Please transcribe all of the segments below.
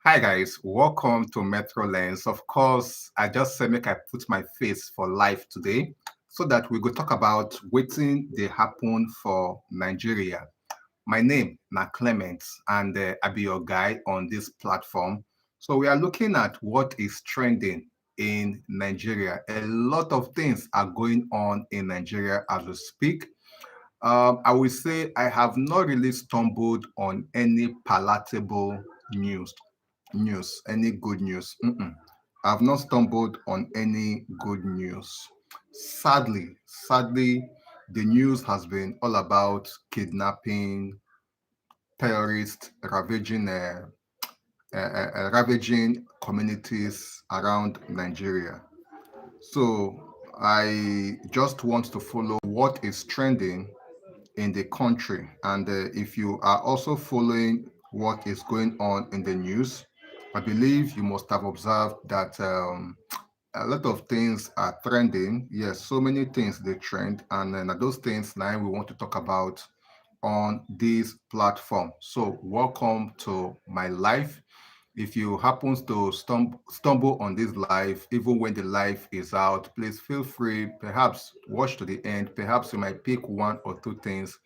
Hi guys, welcome to Metro Lens. Of course, I just said make I put my face for life today so that we go talk about wetin dey happen for Nigeria. My name na Clement and I be your guy on this platform. So we are looking at what is trending in Nigeria. A lot of things are going on in Nigeria as we speak. I will say I have not really stumbled on any palatable news any good news. I've not stumbled on any good news. Sadly, the news has been all about kidnapping, terrorists ravaging communities around Nigeria. So I just want to follow what is trending in the country. And if you are also following what is going on in the news, I believe you must have observed that a lot of things are trending. Yes, so many things they trend, and then those things now we want to talk about on this platform. So, welcome to my life. If you happen to stumble on this live, even when the live is out, please feel free, perhaps watch to the end. Perhaps you might pick one or two things.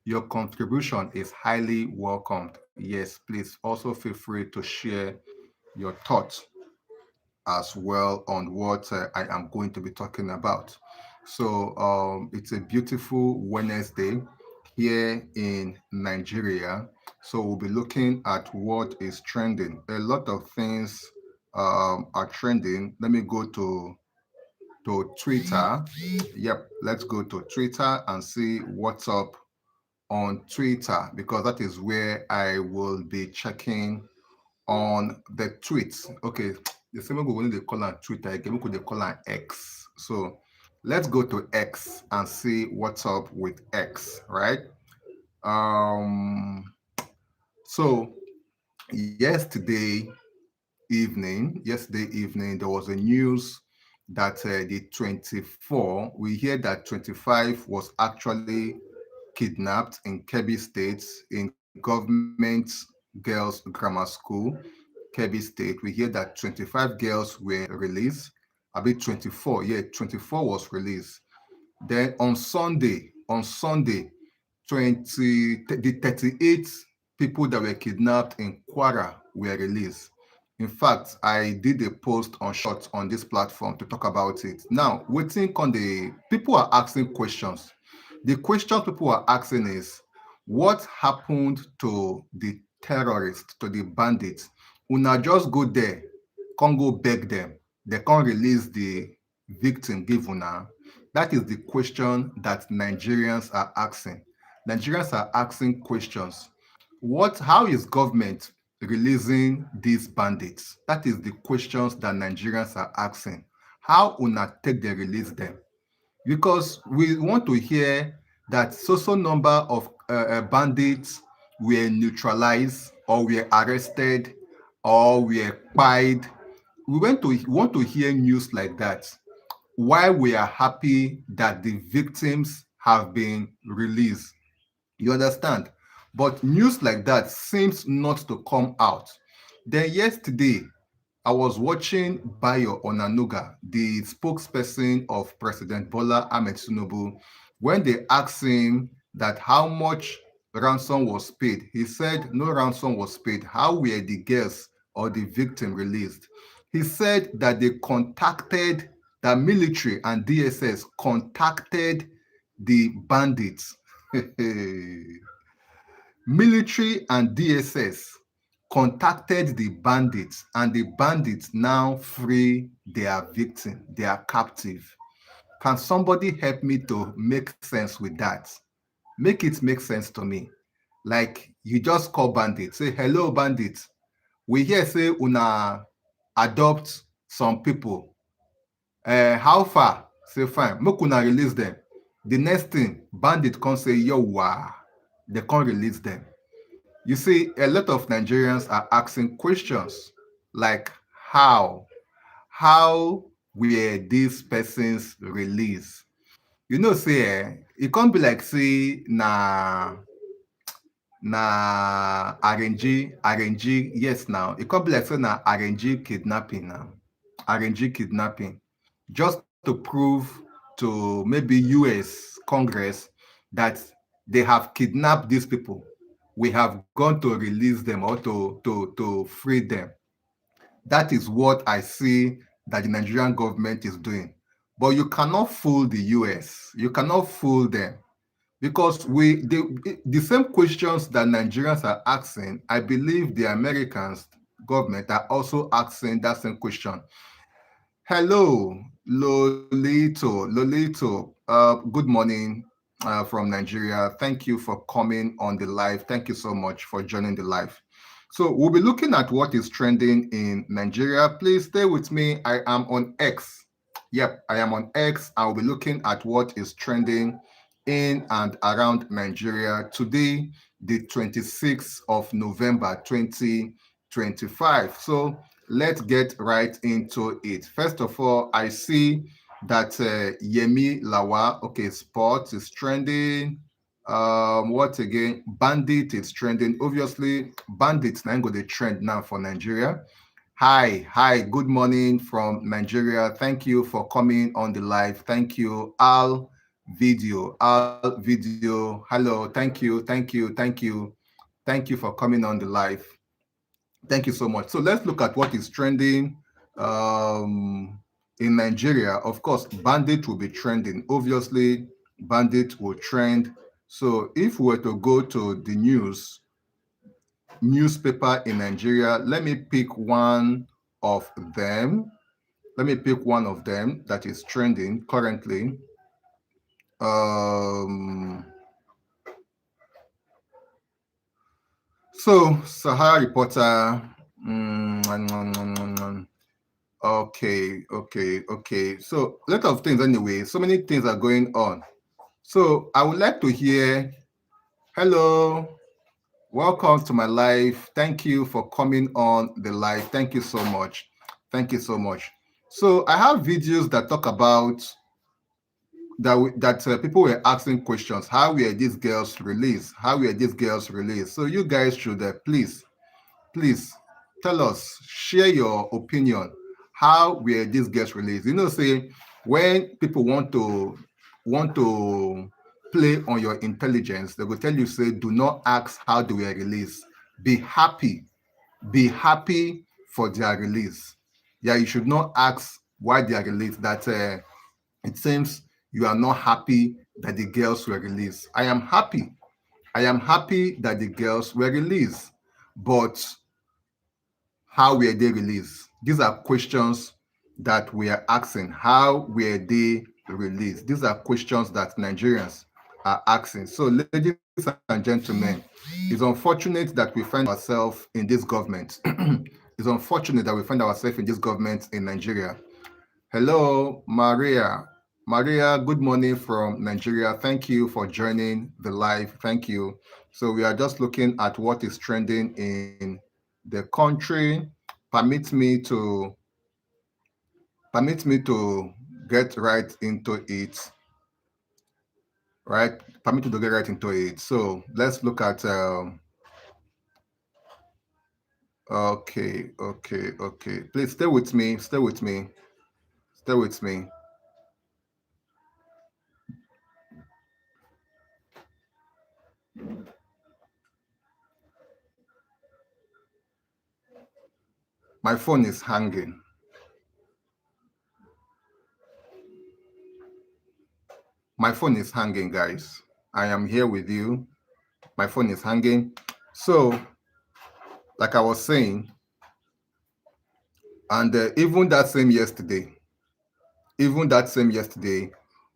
Your contribution is highly welcomed. Yes, please also feel free to share your thoughts as well on what I am going to be talking about. So it's a beautiful Wednesday here in Nigeria. So we'll be looking at what is trending. A lot of things are trending. Let me go to Twitter. Yep, let's go to Twitter and see what's up on Twitter because that is where I will be checking on the tweets. Okay, the same way we need to call on Twitter again, we could call on X. So let's go to X and see what's up with X, right? Um, so yesterday evening, there was a news that the 24, we hear that 25 was actually kidnapped in Kebbi State in government girls grammar school Kebbi State. We hear that 25 girls were released. I mean 24. Yeah, 24 was released. Then on Sunday, the 38 people that were kidnapped in Kwara were released. In fact, I did a post on short on this platform to talk about it. Now, waiting on the people are asking questions. The question people are asking is what happened to the terrorists, to the bandits? Una just go there, can't go beg them. They can't release the victim, give una. That is the question that Nigerians are asking. Nigerians are asking questions. How is government releasing these bandits? That is the questions that Nigerians are asking. How una take they release them? Because we want to hear that so number of bandits were neutralized or were arrested or were pied. Want to hear news like that. Why we are happy that the victims have been released. You understand? But news like that seems not to come out. Then yesterday, I was watching Bayo Onanuga, the spokesperson of President Bola Ahmed Tinubu, when they asked him that how much ransom was paid. He said no ransom was paid. How were the girls or the victim released? He said that the military and DSS contacted the bandits. Military and DSS contacted the bandits, and the bandits now free their victim, their captive. Can somebody help me to make sense with that? Make it make sense to me. Like you just call bandits, say hello bandits. We hear say una adopt some people. How far? Say fine, make una release them. The next thing, bandit can say yo wow, they can't release them. You see, a lot of Nigerians are asking questions like how? How were these persons released? You know, say it can't be like say na RNG, yes now. It could be like say na RNG kidnapping now. RNG kidnapping. Just to prove to maybe US Congress that they have kidnapped these people. We have gone to release them or to free them. That is what I see that the Nigerian government is doing. But you cannot fool the US. You cannot fool them because the same questions that Nigerians are asking, I believe the Americans government are also asking that same question. Hello, Lolito. Good morning from Nigeria. Thank you for coming on the live. Thank you so much for joining the live. So we'll be looking at what is trending in Nigeria. Please stay with me. I am on X. Yep, I am on X. I'll be looking at what is trending in and around Nigeria today, the 26th of November, 2025. So let's get right into it. First of all, I see that Yemi Lawa, okay, sports is trending. What again? Bandit is trending. Obviously, bandits now go the trend now for Nigeria. Hi, good morning from Nigeria. Thank you for coming on the live. Thank you, Al Video. Hello, thank you for coming on the live. Thank you so much. So let's look at what is trending in Nigeria. Of course, bandit will be trending. Obviously, bandit will trend. So if we were to go to the newspaper in Nigeria, let me pick one of them. Let me pick one of them that is trending currently. So Sahara Reporter. Okay. So a lot of things anyway. So many things are going on. So I would like to hear. Hello, welcome to my live. Thank you for coming on the live. Thank you so much. Thank you so much. So I have videos that talk about that people were asking questions. How were these girls released? How were these girls released? So you guys should please tell us, share your opinion. How were these girls released? You know, say when people want to play on your intelligence, they will tell you, say, do not ask how they were released. Be happy for their release. Yeah, you should not ask why they are released. That it seems you are not happy that the girls were released. I am happy that the girls were released, but how were they released? These are questions that we are asking. How were they released? These are questions that Nigerians are asking. So, ladies and gentlemen, it's unfortunate that we find ourselves in this government. It's unfortunate that we find ourselves in this government in Nigeria. Hello, Maria. Maria, good morning from Nigeria. Thank you for joining the live. Thank you. So we are just looking at what is trending in the country. Permit me to get right into it. Right? Permit me to get right into it. So let's look at okay. Please stay with me. Stay with me. My phone is hanging. My phone is hanging, guys. I am here with you. My phone is hanging. So, like I was saying, and even that same yesterday,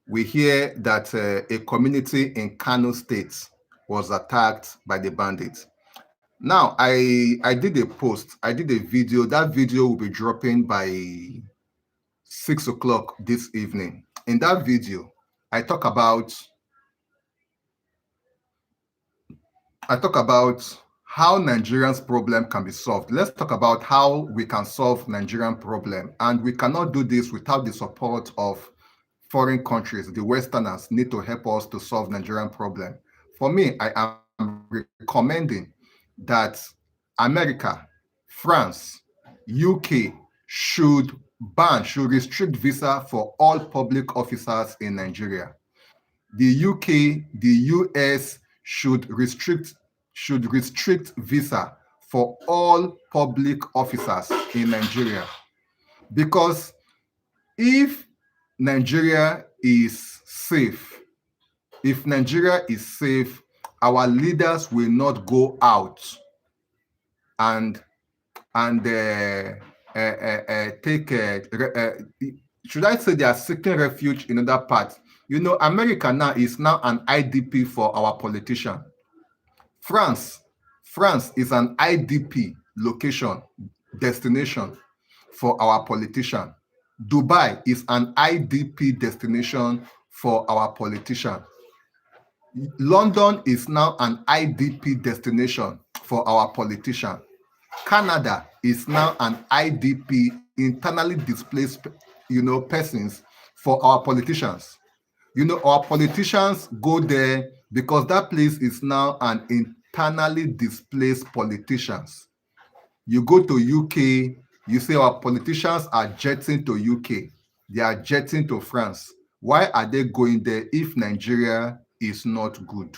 we hear that a community in Kano State was attacked by the bandits. Now, I did a post, I did a video. That video will be dropping by 6 o'clock this evening. In that video, I talk about how Nigerians' problem can be solved. Let's talk about how we can solve Nigerian problem, and we cannot do this without the support of foreign countries. The Westerners need to help us to solve Nigerian problem. For me, I am recommending that America, France, UK should restrict visa for all public officers in Nigeria. The UK, the US should restrict visa for all public officers in Nigeria, because if Nigeria is safe, if Nigeria is safe, our leaders will not go out and take should I say they are seeking refuge in other parts. America now is now an IDP for our politician. France, France is an IDP location, destination for our politician. Dubai is an IDP destination for our politician. London is now an IDP destination for our politician. Canada is now an IDP, internally displaced, persons for our politicians. Our politicians go there because that place is now an internally displaced politicians. You go to UK, you say our politicians are jetting to UK, they are jetting to France. Why are they going there if Nigeria is not good?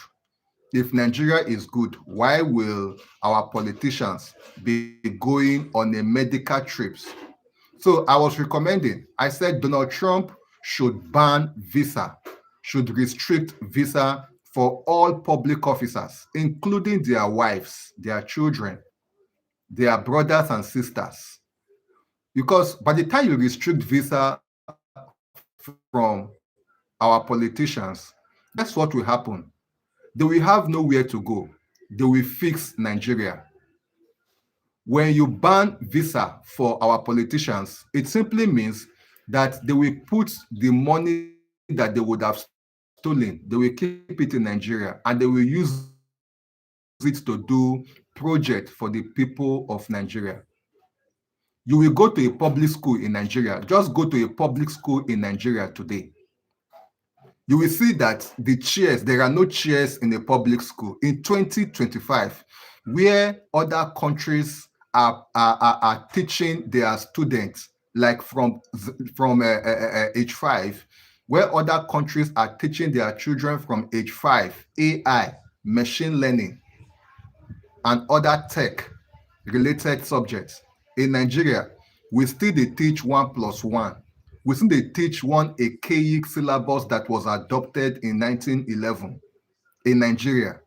If Nigeria is good, why will our politicians be going on a medical trips? So I was recommending, I said Donald Trump should ban visa, should restrict visa for all public officers, including their wives, their children, their brothers and sisters. Because by the time you restrict visa from our politicians, guess what will happen? They will have nowhere to go. They will fix Nigeria. When you ban visa for our politicians, it simply means that they will put the money that they would have stolen, they will keep it in Nigeria, and they will use it to do project for the people of Nigeria. You will go to a public school in Nigeria. Just go to a public school in Nigeria today. You will see that there are no chairs in a public school in 2025, where other countries are teaching their students, like from age 5, where other countries are teaching their children from age 5, AI, machine learning, and other tech related subjects. In Nigeria, we still dey teach 1+1. We still dey teach one archaic syllabus that was adopted in 1911 in Nigeria.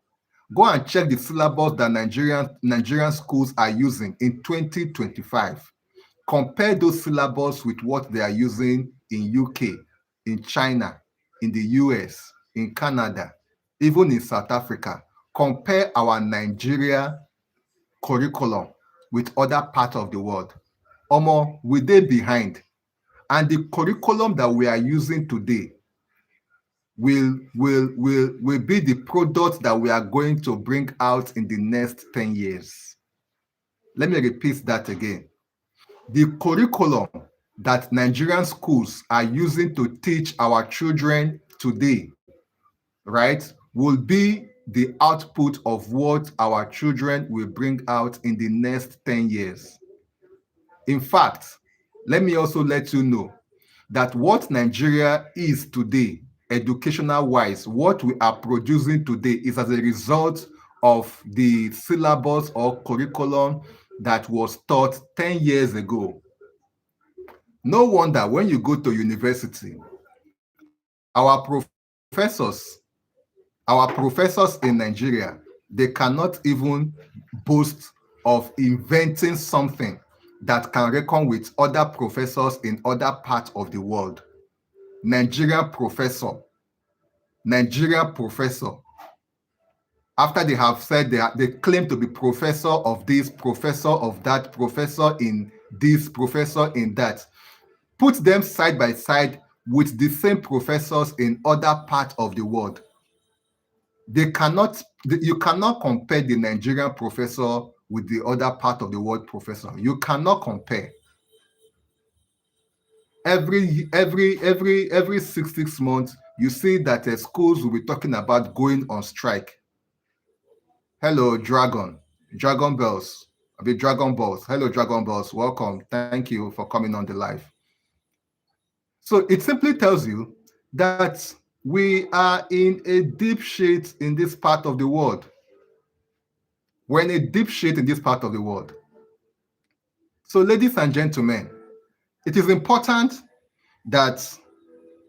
Go and check the syllabus that Nigerian schools are using in 2025. Compare those syllabus with what they are using in UK, in China, in the US, in Canada, even in South Africa. Compare our Nigeria curriculum with other parts of the world. Omo, we dey behind. And the curriculum that we are using today will be the product that we are going to bring out in the next 10 years. Let me repeat that again. The curriculum that Nigerian schools are using to teach our children today, right, will be the output of what our children will bring out in the next 10 years. In fact, let me also let you know that what Nigeria is today, educational wise, what we are producing today is as a result of the syllabus or curriculum that was taught 10 years ago. No wonder when you go to university, our professors in Nigeria, they cannot even boast of inventing something that can reckon with other professors in other parts of the world. Nigerian professor, after they have said they claim to be professor of this, professor of that, professor in this, professor in that. Put them side by side with the same professors in other parts of the world. You cannot compare the Nigerian professor with the other part of the world professor. You cannot compare. Every 6 months, you see that schools will be talking about going on strike. Hello, Dragon. Dragon Bells. A bit Dragon Balls. Hello, Dragon Balls. Welcome. Thank you for coming on the live. So it simply tells you that we are in a deep shit in this part of the world. We're in a deep shit in this part of the world. So, ladies and gentlemen, it is important that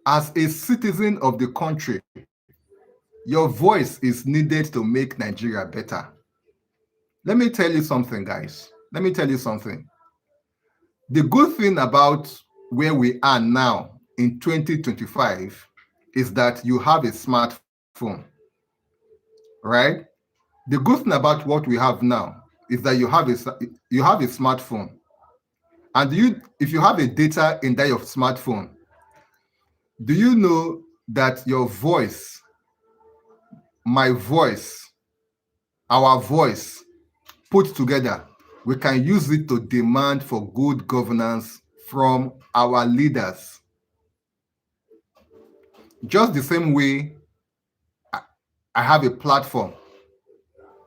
as a citizen of the country, your voice is needed to make Nigeria better. Let me tell you something, guys. Let me tell you something. The good thing about where we are now in 2025 is that you have a smartphone, right? The good thing about what we have now is that you have a smartphone, and if you have a data in that your smartphone, do you know that your voice, my voice, our voice put together, we can use it to demand for good governance from our leaders. Just the same way I have a platform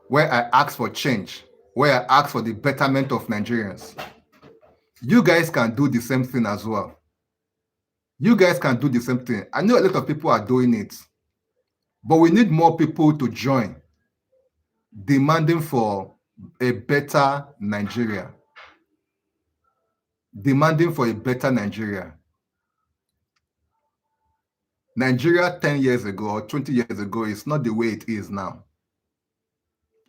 where I ask for change, where I ask for the betterment of Nigerians. You guys can do the same thing as well. You guys can do the same thing. I know a lot of people are doing it, but we need more people to join, demanding for a better Nigeria. Demanding for a better Nigeria. Nigeria 10 years ago or 20 years ago is not the way it is now.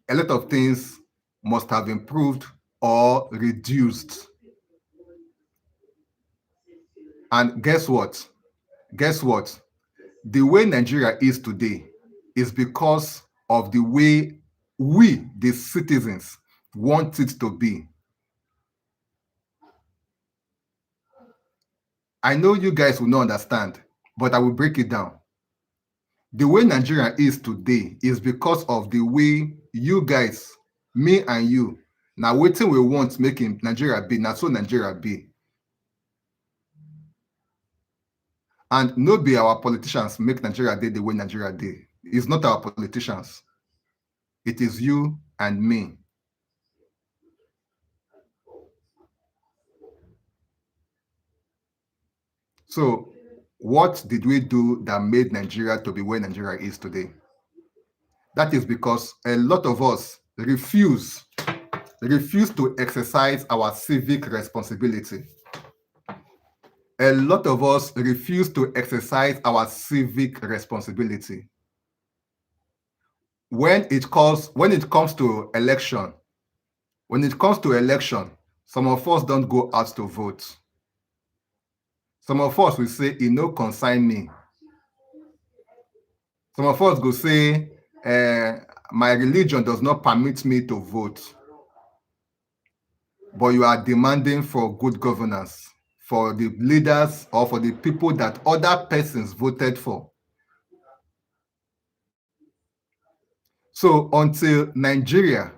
A lot of things must have improved or reduced. And guess what? Guess what? The way Nigeria is today is because of the way we, the citizens, want it to be. I know you guys will not understand, but I will break it down. The way Nigeria is today is because of the way you guys, me and you, now waiting we want making Nigeria be, now so Nigeria be. And no be our politicians make Nigeria day the way Nigeria day. It's not our politicians. It is you and me. So what did we do that made Nigeria to be where Nigeria is today? That is because a lot of us refuse to exercise our civic responsibility. A lot of us refuse to exercise our civic responsibility. When it comes to election, some of us don't go out to vote. Some of us will say, "It no concern me." Some of us go say, "My religion does not permit me to vote." But you are demanding for good governance, for the leaders or for the people that other persons voted for. So until Nigeria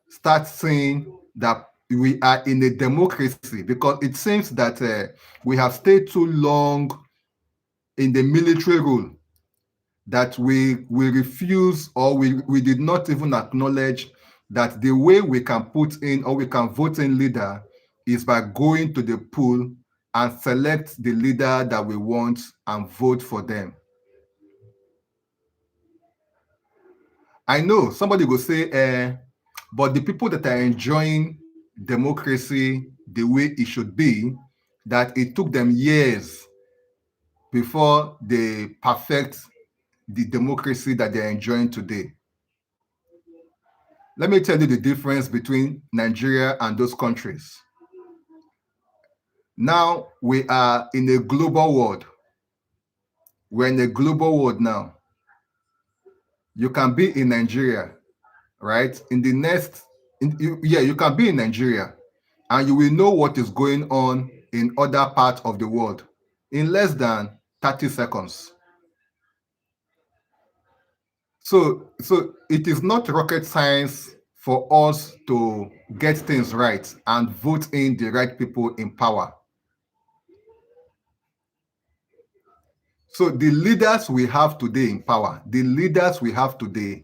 starts saying that we are in a democracy, because it seems that we have stayed too long in the military rule, that we refuse, or we did not even acknowledge that the way we can put in or we can vote in leader is by going to the poll and select the leader that we want and vote for them. I know somebody will say, but the people that are enjoying democracy the way it should be, that it took them years before they perfect the democracy that they're enjoying today. Let me tell you the difference between Nigeria and those countries. Now we are in a global world. We're in a global world now. You can be in Nigeria, right? You can be in Nigeria and you will know what is going on in other parts of the world in less than 30 seconds. So it is not rocket science for us to get things right and vote in the right people in power. So the leaders we have today in power, the leaders we have today,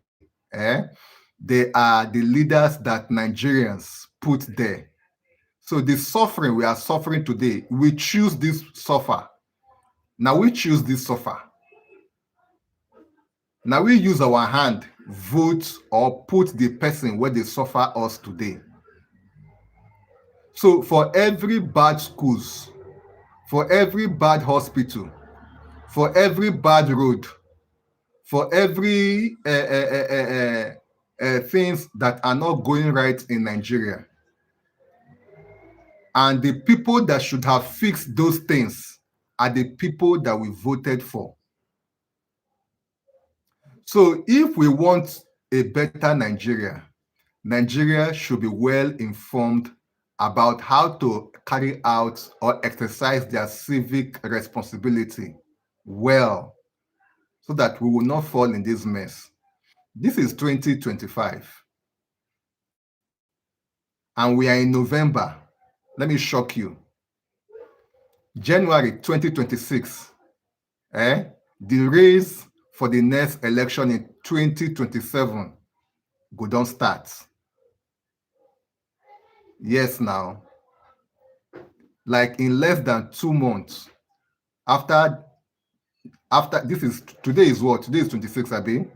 they are the leaders that Nigerians put there. So the suffering we are suffering today, we choose this suffer. Now we choose this suffer. Now we use our hand, vote or put the person where they suffer us today. So for every bad schools, for every bad hospital, for every bad road, for every things that are not going right in Nigeria, and the people that should have fixed those things are the people that we voted for. So if we want a better Nigeria, Nigeria should be well informed about how to carry out or exercise their civic responsibility well, so that we will not fall in this mess. This is 2025, and we are in November. Let me shock you. January 2026, the race for the next election in 2027 go don start. Yes, now, like in less than 2 months after this is today is what? Today is 26, Abi.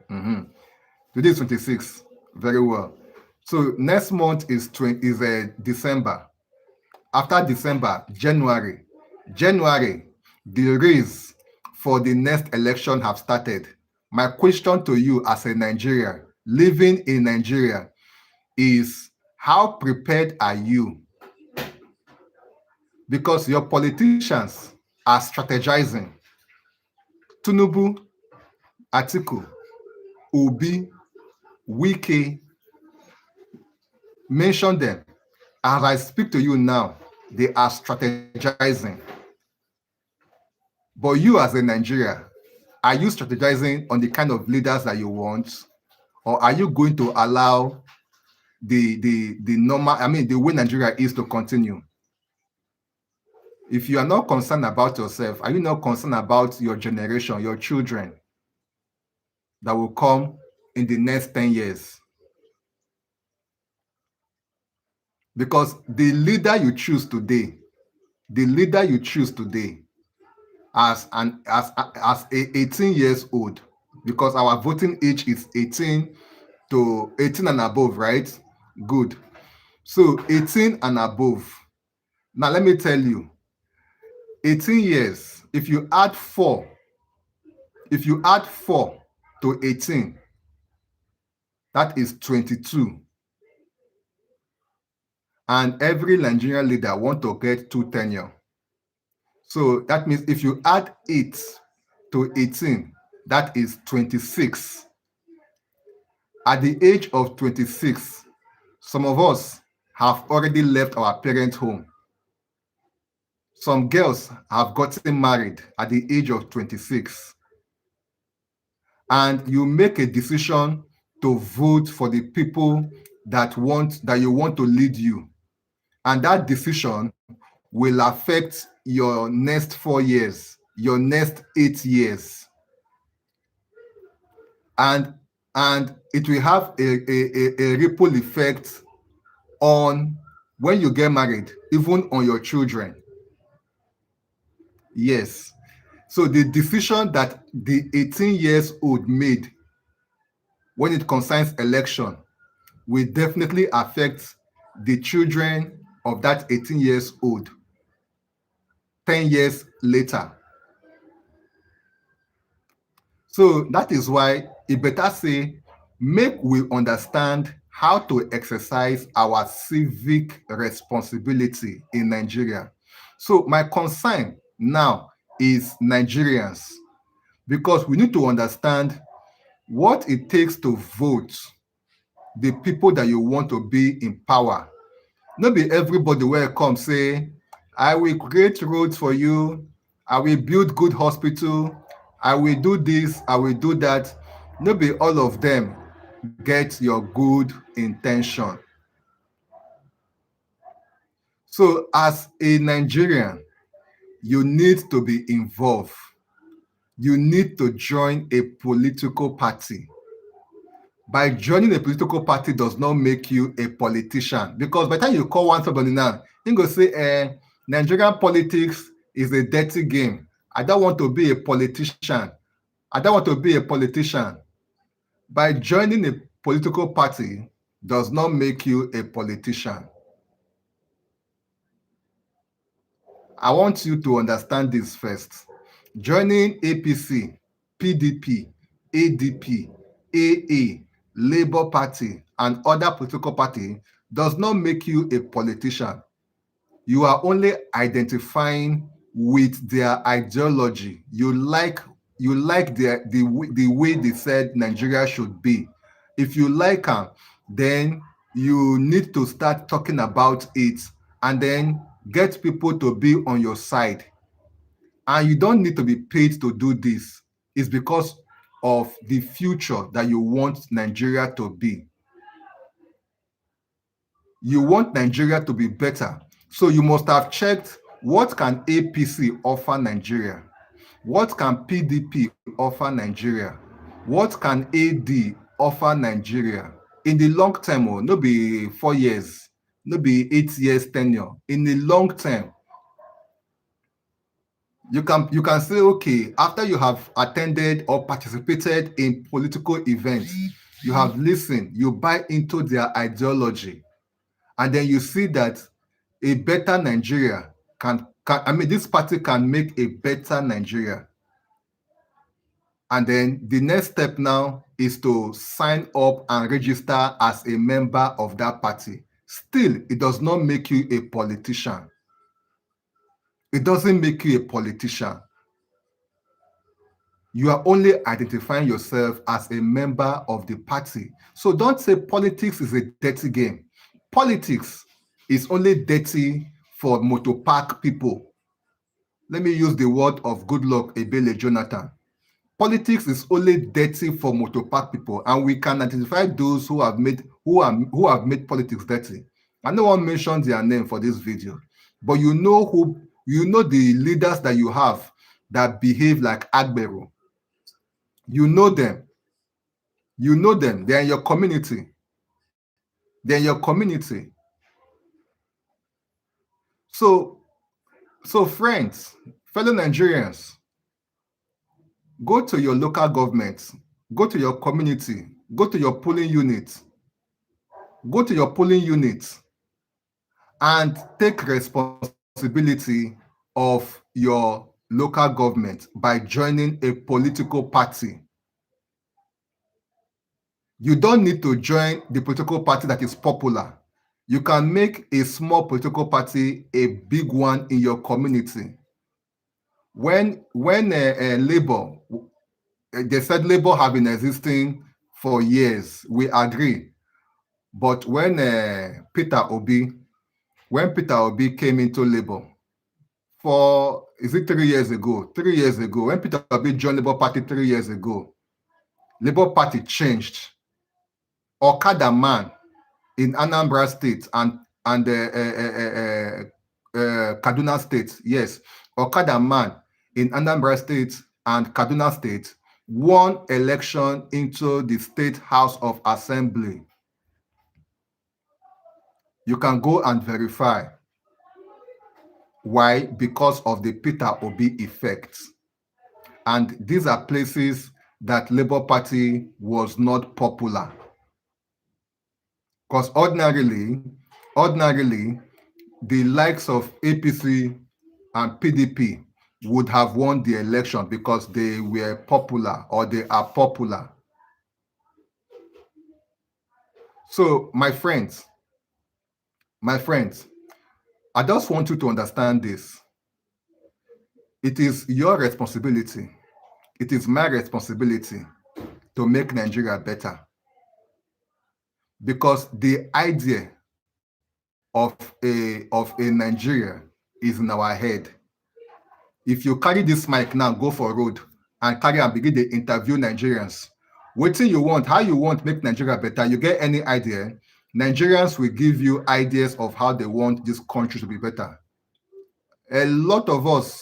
Today is 26. Very well. So next month is December. After December, January, the race for the next election have started. My question to you as a Nigerian living in Nigeria is, how prepared are you? Because your politicians are strategizing. Tinubu, Atiku, Obi, Wike, mention them. As I speak to you now, they are strategizing. But you as a Nigerian, are you strategizing on the kind of leaders that you want? Or are you going to allow the way Nigeria is to continue? If you are not concerned about yourself, are you not concerned about your generation, your children that will come in the next 10 years? Because the leader you choose today as a 18 years old, because our voting age is 18 and above, right? Good. So 18 and above. Now let me tell you, 18 years, if you add 4 to 18, that is 22. And every Nigerian leader want to get 2 tenure. So that means if you add 8 to 18, that is 26. At the age of 26, some of us have already left our parents' home. Some girls have gotten married at the age of 26. And you make a decision to vote for the people that you want to lead you. And that decision will affect your next 4 years, your next 8 years. And it will have a ripple effect on when you get married, even on your children. Yes. So the decision that the 18 years old made when it concerns election will definitely affect the children of that 18 years old 10 years later. So that is why it better say, make we understand how to exercise our civic responsibility in Nigeria. So my concern now is Nigerians, because we need to understand what it takes to vote the people that you want to be in power. Not be everybody will come say, I will create roads for you, I will build good hospital, I will do this, I will do that. Not be all of them get your good intention. So as a Nigerian, you need to be involved. you need to join a political party. By joining a political party does not make you a politician, because by the time you call one somebody now, he go say, Nigerian politics is a dirty game. I don't want to be a politician. I don't want to be a politician. By joining a political party does not make you a politician. I want you to understand this first. Joining APC, PDP, ADP, AA, Labour Party, and other political party does not make you a politician. You are only identifying with their ideology. You like the way they said Nigeria should be. If you like them, then you need to start talking about it and then get people to be on your side. And you don't need to be paid to do this. It's because of the future that you want Nigeria to be. You want Nigeria to be better. So you must have checked, what can APC offer Nigeria? What can PDP offer Nigeria? What can AD offer Nigeria? In the long term, no be 4 years, no be 8 years tenure. In the long term, you can say, okay, after you have attended or participated in political events, you have listened, you buy into their ideology, and then you see that a better Nigeria this party can make a better Nigeria. And then the next step now is to sign up and register as a member of that party. Still, it does not make you a politician. It doesn't make you a politician. You are only identifying yourself as a member of the party. So don't say politics is a dirty game. Politics is only dirty for motor park people. Let me use the word of Goodluck Ebele Jonathan. Politics is only dirty for motor park people, and we can identify those who have made politics dirty. I don't want to mention their name for this video, but you know the leaders that you have that behave like Agbero. You know them. You know them. They're in your community. They're in your community. So friends, fellow Nigerians, go to your local government, go to your community, go to your polling unit, and take responsibility of your local government by joining a political party. You don't need to join the political party that is popular. You can make a small political party a big one in your community. When Labour, they said Labour have been existing for years, we agree. But when Peter Obi came into Labour, is it 3 years ago? 3 years ago, when Peter Obi joined Labour Party 3 years ago, Labour Party changed. Okada man in Anambra State and Kaduna State, yes, Okada man in Anambra State and Kaduna State won election into the State House of Assembly. You can go and verify. Why? Because of the Peter Obi effect. And these are places that Labour Party was not popular. Because ordinarily, the likes of APC and PDP would have won the election because they were popular, or they are popular. So, my friends, I just want you to understand this. It is your responsibility. It is my responsibility to make Nigeria better. Because the idea of a Nigeria is in our head. If you carry this mic now, go for road and carry and begin to interview Nigerians, what do you want, how you want make Nigeria better, you get any idea, Nigerians will give you ideas of how they want this country to be better. A lot of us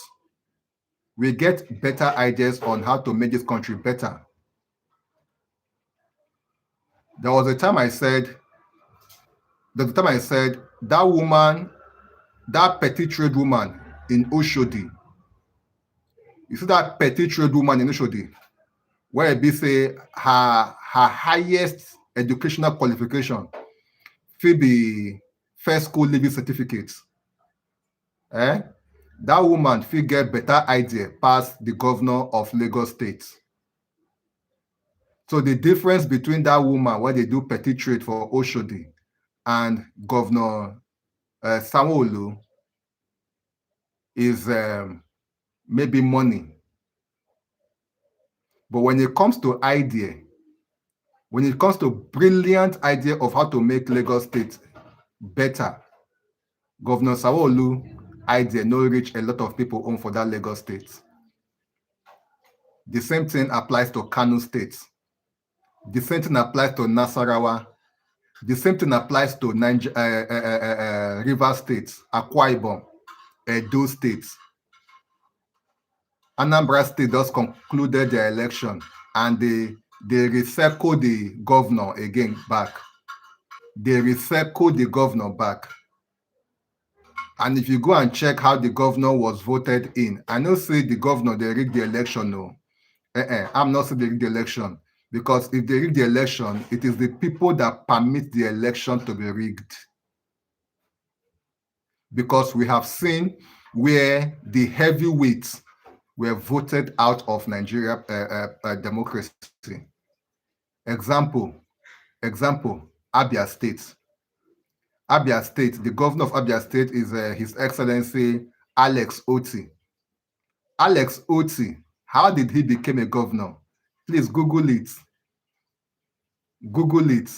we get better ideas on how to make this country better. There was a time I said, that woman, that petty trade woman in Oshodi, you see that petty trade woman in Oshodi, where it be say her highest educational qualification fit be first school leaving certificate. Eh? That woman fit get better idea pass the governor of Lagos State. So the difference between that woman where they do petty trade for Oshodi and Governor Sanwo-Olu is maybe money. But when it comes to idea, when it comes to brilliant idea of how to make Lagos State better, Governor Sanwo-Olu idea no reach a lot of people own for that Lagos State. The same thing applies to Kano State. The same thing applies to Nasarawa. The same thing applies to River State, Akwa Ibom, Edo State. Anambra State just concluded their election and they recycle the governor again back. They recycle the governor back. And if you go and check how the governor was voted in, I know say the governor, they rigged the election. No, I'm not saying they rigged the election. Because if they rig the election, it is the people that permit the election to be rigged. Because we have seen where the heavyweights were voted out of Nigeria democracy. Example, Abia State. Abia State, the governor of Abia State is His Excellency Alex Oti. Alex Oti, how did he become a governor? Please Google it. Google it.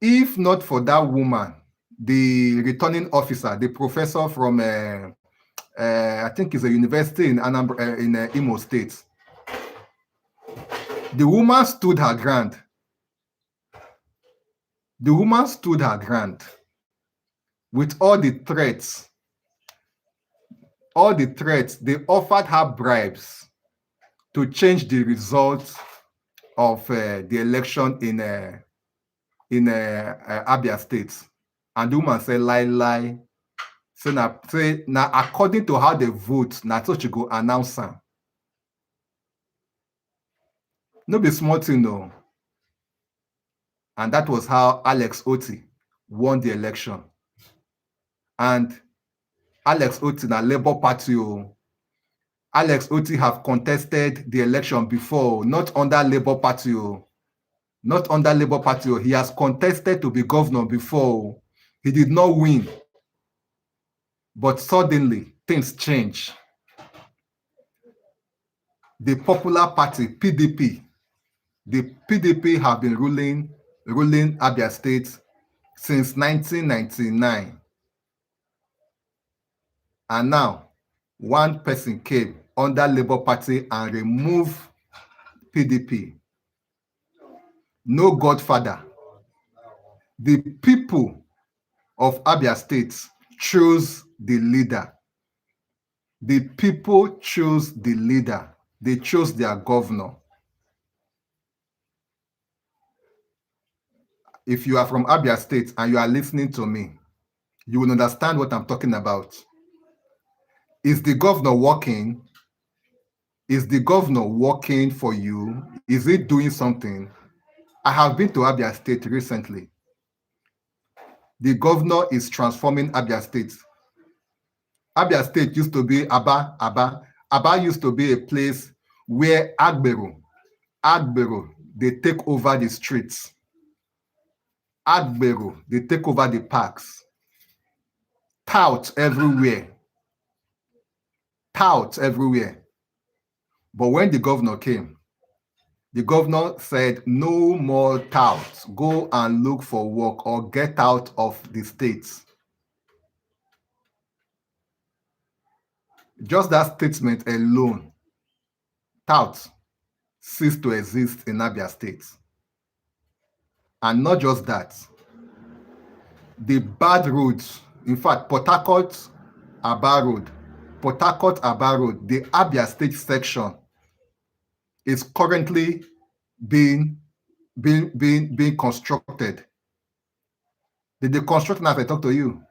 If not for that woman, the returning officer, the professor from, I think it's a university in Anambra, in Imo State, the woman stood her ground. The woman stood her ground with all the threats. All the threats, they offered her bribes to change the results of the election in Abia State. And the woman said, lie. So now according to how they vote, now so she go announce her. No be small thing, no. And that was how Alex Oti won the election. And Alex Oti na Labour Party. Alex Oti have contested the election before, not under Labour Party. Not under Labour Party. He has contested to be governor before. He did not win. But suddenly, things change. The Popular Party, PDP, the PDP have been ruling Abia State since 1999. And now, one person came under Labour Party and removed PDP. No godfather. The people of Abia State chose the leader. The people chose the leader. They chose their governor. If you are from Abia State and you are listening to me, you will understand what I'm talking about. Is the governor working? Is the governor working for you? Is he doing something? I have been to Abia State recently. The governor is transforming Abia State. Abia State used to be Aba. Aba used to be a place where Agbero, they take over the streets. Agbero, they take over the parks. Touts everywhere. Touts everywhere. But when the governor came, the governor said, no more touts. Go and look for work or get out of the states. Just that statement alone, touts ceased to exist in Abia State. And not just that, the bad roads, in fact, Port Harcourt, Aba Road, Port Harcourt Aba Road, the Abia State section, is currently being constructed. Did the construction have I talk to you?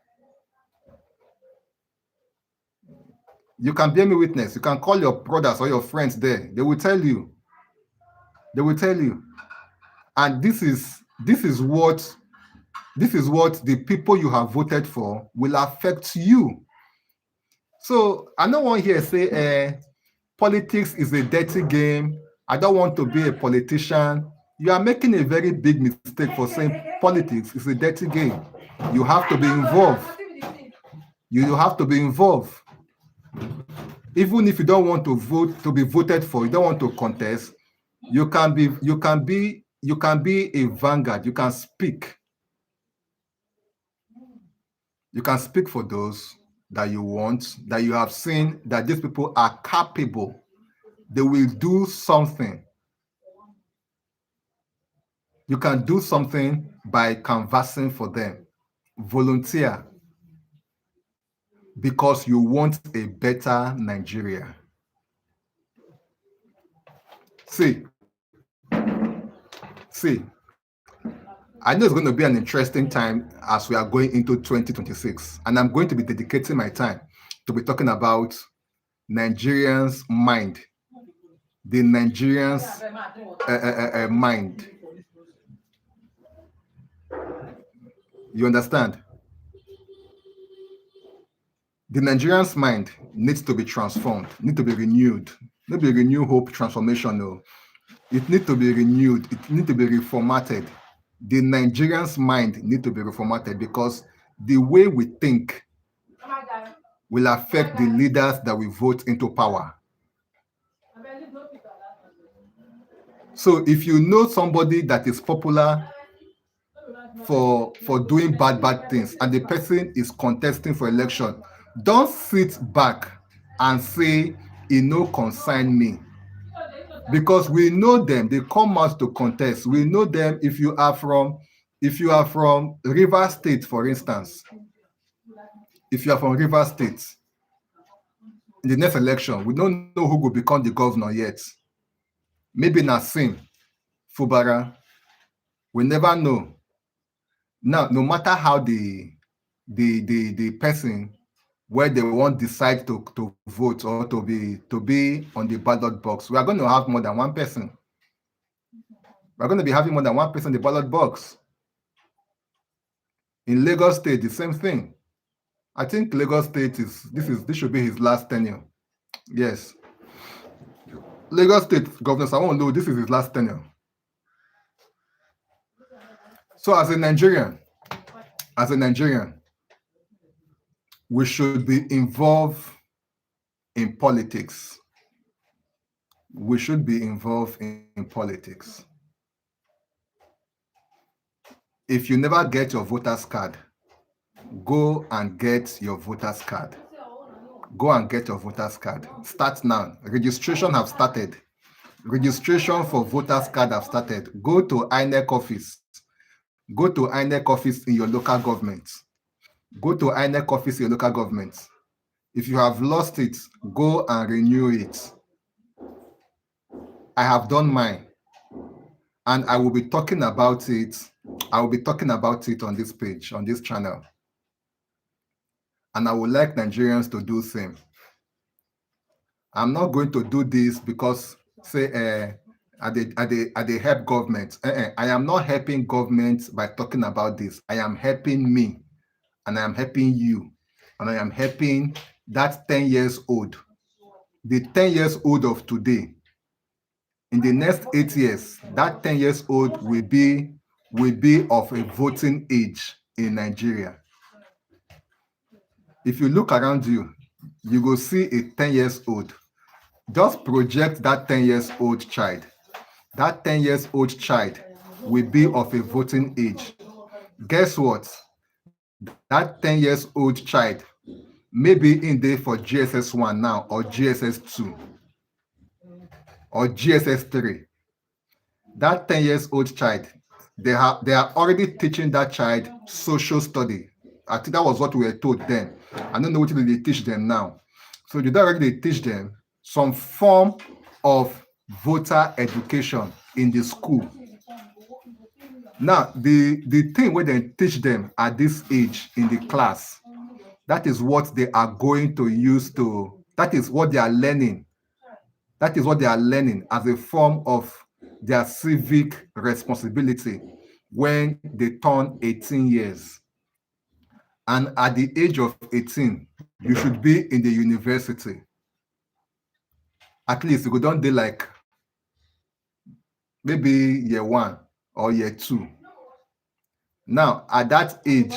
You can bear me witness. You can call your brothers or your friends there. They will tell you. They will tell you. And this is what the people you have voted for will affect you. So I don't want here say politics is a dirty game. I don't want to be a politician. You are making a very big mistake for saying politics is a dirty game. You have to be involved. You have to be involved. Even if you don't want to vote to be voted for, you don't want to contest, you can be a vanguard. You can speak. You can speak for those that you want, that you have seen that these people are capable. They will do something. You can do something by canvassing for them. Volunteer. Because you want a better Nigeria. See, I know it's going to be an interesting time as we are going into 2026, and I'm going to be dedicating my time to be talking about Nigerians' mind, the Nigerians' mind. You understand? The Nigerian's mind needs to be transformed, needs to be renewed. Not be renewed hope transformation, no. It needs to be renewed. It needs to be reformatted. The Nigerian's mind needs to be reformatted because the way we think will affect the leaders that we vote into power. So if you know somebody that is popular for doing bad things and the person is contesting for election, don't sit back and say it no concern me, because we know them. They come out to contest. We know them. If you are from Rivers State, for instance, if you are from Rivers State, in the next election, we don't know who will become the governor yet. Maybe Nassim Fubara. We never know. Now, no matter how the person where they won't decide to vote or to be on the ballot box, we are going to have more than one person. We're going to be having more than one person in the ballot box. In Lagos State, the same thing. I think Lagos State this should be his last tenure. Yes. Lagos State Governor Sanwo-Olu, this is his last tenure. So as a Nigerian, we should be involved in politics. We should be involved in politics. If you never get your voter's card, go and get your voter's card. Go and get your voter's card. Start now. Registration have started. Registration for voter's card have started. Go to INEC office. Go to INEC office in your local government. Go to INEC office in your local government. If you have lost it, go and renew it. I have done mine, and I will be talking about it. I will be talking about it on this page, on this channel. And I would like Nigerians to do the same. I'm not going to do this because, say, they help government. I am not helping government by talking about this. I am helping me, and I am helping you, and I am helping that 10 years old. The 10 years old of today. In the next 8 years, that 10 years old will be of a voting age in Nigeria. If you look around you, you will see a 10 years old. Just project that 10 years old child. That 10 years old child will be of a voting age. Guess what? That 10 years old child may be in there for GSS 1 now, or GSS 2, or GSS 3. That 10 years old child, they are already teaching that child social study. I think that was what we were told then. I don't know what they teach them now. So you directly teach them some form of voter education in the school. Now, the thing where they teach them at this age in the class, that is what they are going to use to, that is what they are learning. That is what they are learning as a form of their civic responsibility when they turn 18 years. And at the age of 18, you should be in the university. At least you go down there like maybe year one or year two. Now, at that age,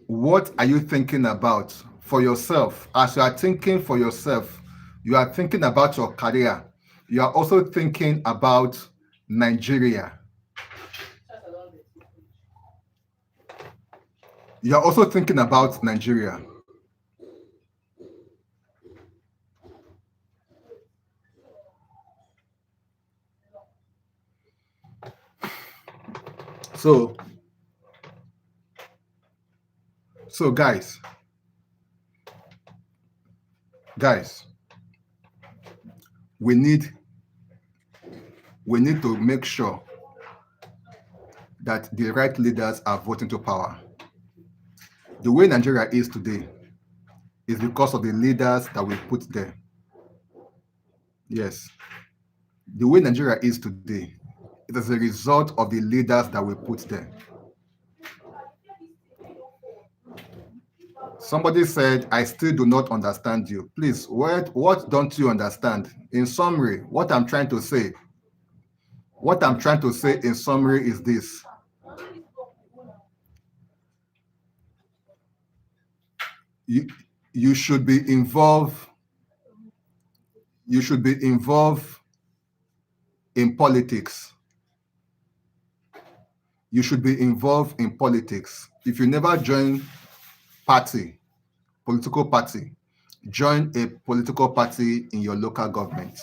what are you thinking about for yourself? As you are thinking for yourself, you are thinking about your career. You are also thinking about Nigeria. You are also thinking about Nigeria. So, so guys, we need we need to make sure that the right leaders are voting to power. The way Nigeria is today is because of the leaders that we put there. Yes. The way Nigeria is today, it is a result of the leaders that we put there. Somebody said, I still do not understand you. Please, what don't you understand? In summary, what I'm trying to say in summary is this. You, you should be involved, you should be involved in politics. You should be involved in politics. If you never join political party, join a political party in your local government.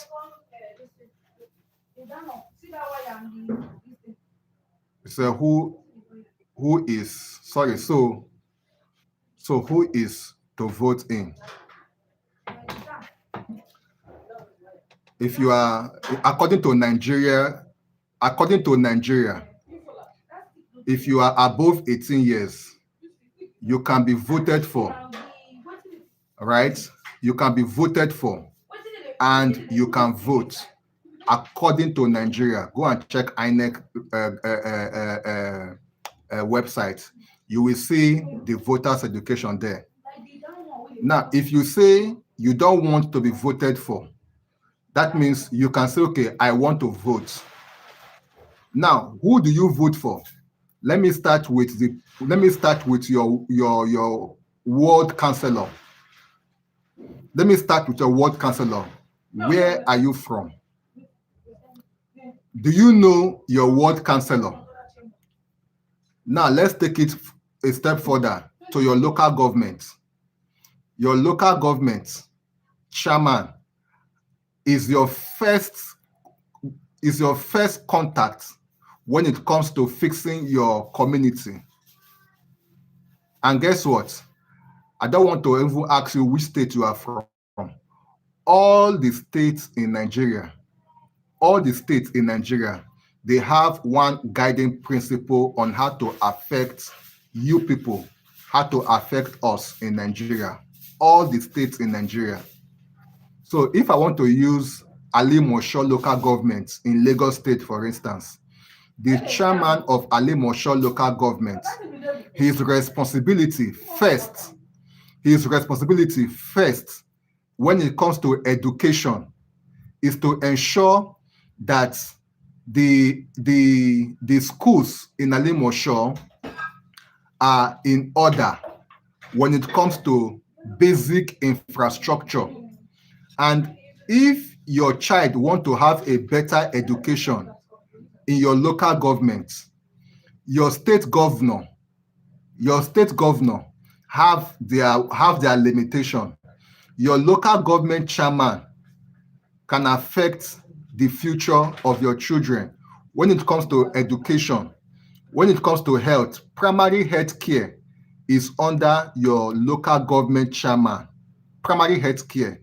So who is sorry, so who is to vote in? If you are according to Nigeria, if you are above 18 years, you can be voted for, right? You can be voted for and you can vote according to Nigeria. Go and check INEC website. You will see the voters education there. Now, if you say you don't want to be voted for, that means you can say, okay, I want to vote. Now, who do you vote for? Let me start with your ward councillor. Let me start with your ward councillor. Where are you from? Do you know your ward councillor? Now let's take it a step further to your local government. Your local government chairman is your first contact when it comes to fixing your community. And guess what? I don't want to even ask you which state you are from. All the states in Nigeria, they have one guiding principle on how to affect you people, how to affect us in Nigeria. All the states in Nigeria. So if I want to use Ali Mosho local government in Lagos State, for instance, the chairman of Ali Mosho local government, his responsibility first when it comes to education is to ensure that the schools in Ali Mosho are in order when it comes to basic infrastructure. And if your child want to have a better education in your local government, your state governor have their limitation. Your local government chairman can affect the future of your children when it comes to education, when it comes to health. Primary health care is under your local government chairman. Primary health care.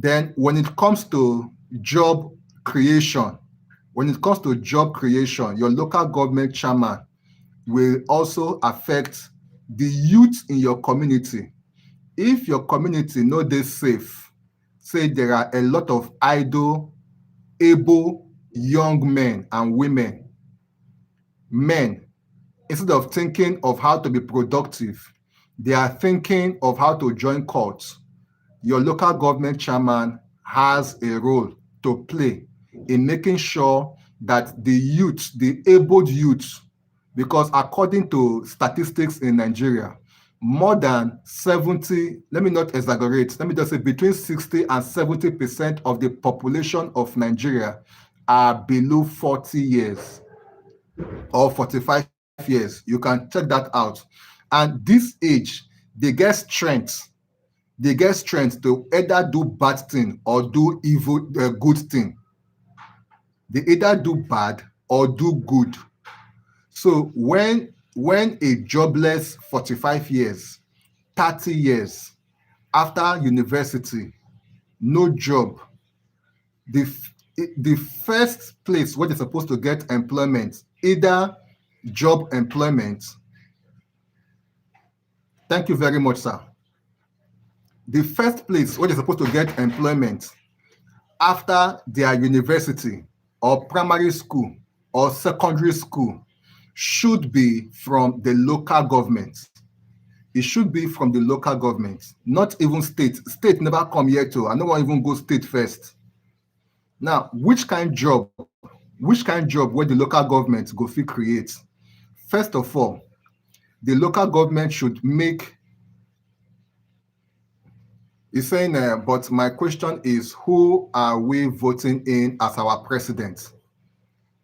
Then when it comes to job creation, your local government chairman will also affect the youth in your community. If your community no dey safe, say there are a lot of idle, able young men and women, instead of thinking of how to be productive, they are thinking of how to join cults. Your local government chairman has a role to play in making sure that the youth, the abled youth, because according to statistics in Nigeria, more than 70, let me not exaggerate, let me just say between 60 and 70% of the population of Nigeria are below 40 years or 45 years. You can check that out. And this age, they get strength. They get strength to either do bad thing or do evil, good thing. They either do bad or do good. So when a jobless 45 years, 30 years after university, no job, the the first place where they're supposed to get employment, either job employment. Thank you very much, sir. The first place where they're supposed to get employment after their university or primary school or secondary school should be from the local government. It should be from the local government, not even state. State never come here to. I no wan even go state first. Now, which kind job where the local government go fit create? First of all, the local government should make. He's saying, but my question is, who are we voting in as our president?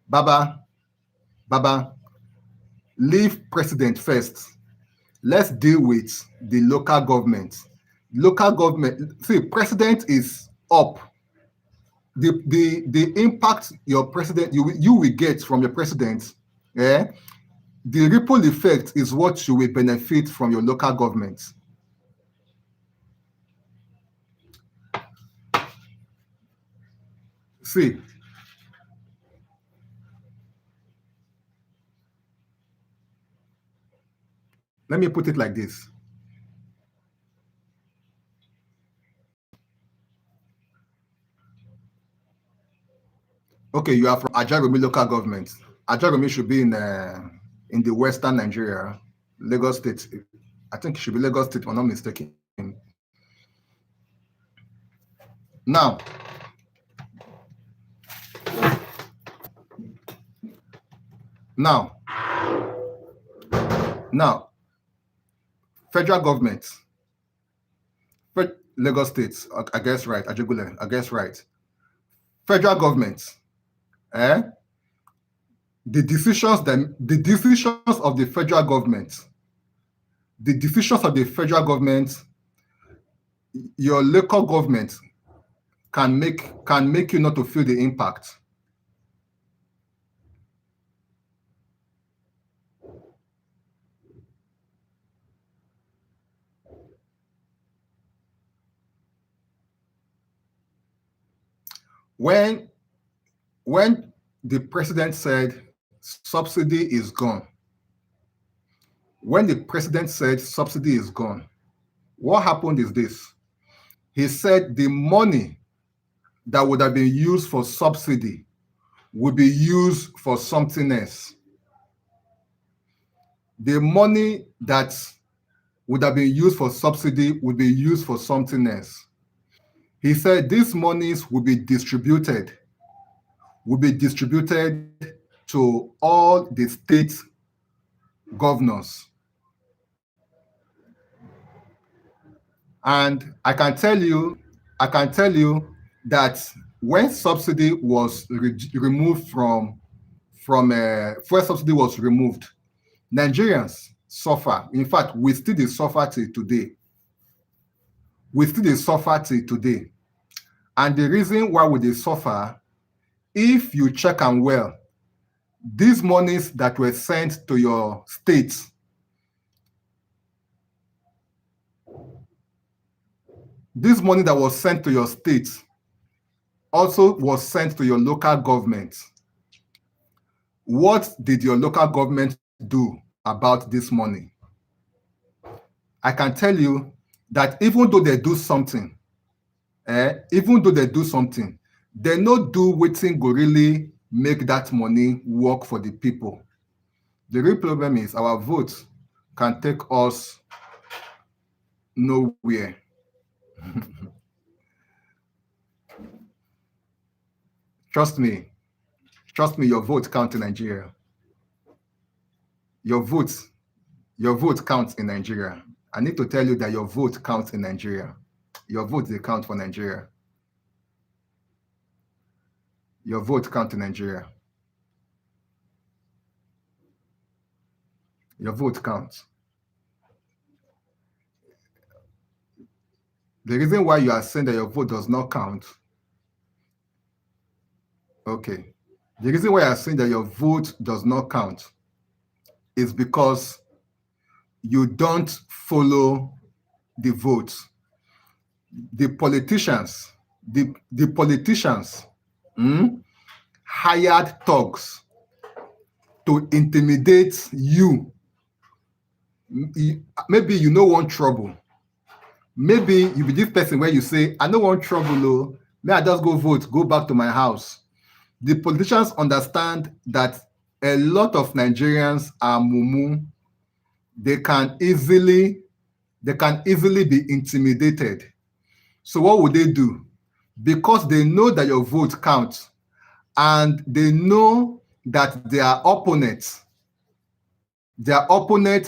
Baba, Baba, leave president first. Let's deal with the local government. Local government, see, president is up. The impact your president you will get from your president, eh? The ripple effect is what you will benefit from your local government. See, let me put it like this. Okay, you are from Ajaromi local government. Ajaromi should be in the western Nigeria, Lagos State. I think it should be Lagos State, if I'm not mistaken. Now, now, now, federal government, Lagos State, I guess right, Ajegule, I guess right. Federal government, eh? The decisions of the federal government, your local government can make you not to feel the impact. When the president said subsidy is gone, when the president said subsidy is gone, what happened is this. He said the money that would have been used for subsidy would be used for something else. The money that would have been used for subsidy would be used for something else. He said these monies will be distributed to all the state governors. And I can tell you that when subsidy was removed from fuel subsidy was removed, Nigerians suffer. In fact, we still dey suffer till today. And the reason why we dey suffer, if you check am well, these monies that were sent to your state, This money that was sent to your state also was sent to your local government. What did your local government do about this money? I can tell you that even though they do something, even though they do something, they no do wetin go really make that money work for the people. The real problem is our vote can take us nowhere. Trust me, trust me, your vote counts in Nigeria. Your vote, your vote counts in Nigeria. I need to tell you that your vote counts in Nigeria. Your vote they count for Nigeria. Your vote counts in Nigeria. Your vote counts. The reason why you are saying that your vote does not count, okay. The reason why you are saying that your vote does not count is because you don't follow the vote. The politicians, the politicians hired thugs to intimidate you. Maybe you no want trouble. Maybe you be this person where you say, I no want trouble, oh, may I just go vote, go back to my house. The politicians understand that a lot of Nigerians are mumu. They can easily be intimidated. So what would they do? Because they know that your vote counts and they know that their opponents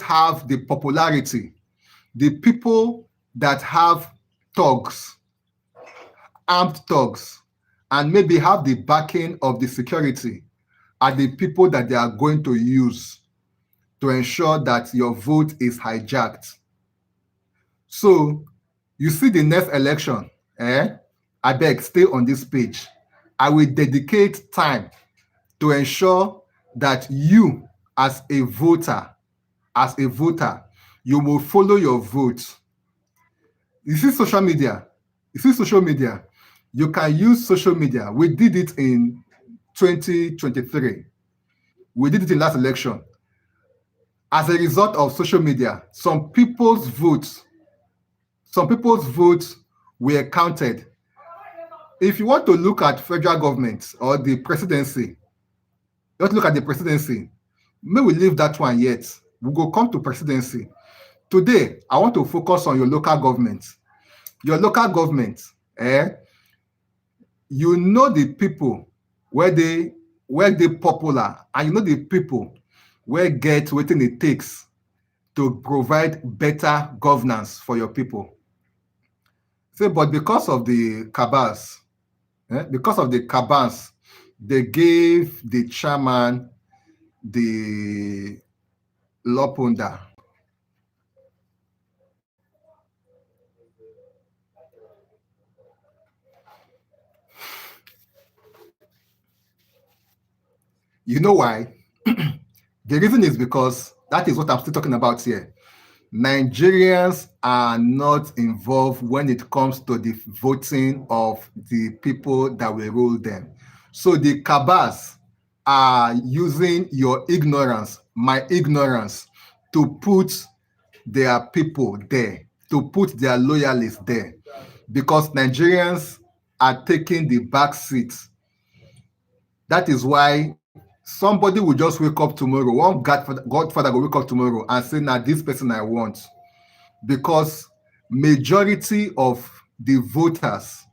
have the popularity. The people that have thugs, armed thugs, and maybe have the backing of the security are the people that they are going to use to ensure that your vote is hijacked. So you see the next election, I beg, stay on this page. I will dedicate time to ensure that you as a voter, you will follow your vote. You see social media. You can use social media. We did it in 2023. We did it in last election. As a result of social media, some people's votes were counted. If you want to look at federal government or the presidency, you want to look at the presidency, may we leave that one yet. We go come to presidency. Today, I want to focus on your local government. Your local government, you know the people where they popular, and you know the people where get wetin it takes to provide better governance for your people. So, but because of the cabals, they gave the chairman the lopunda. You know why? The reason is because that is what I'm still talking about here. Nigerians are not involved when it comes to the voting of the people that will rule them. So the cabals are using your ignorance, my ignorance, to put their people there, to put their loyalists there, because Nigerians are taking the back seat. That is why somebody will just wake up tomorrow, one godfather will wake up tomorrow and say, now this person I want. Because majority of the voters,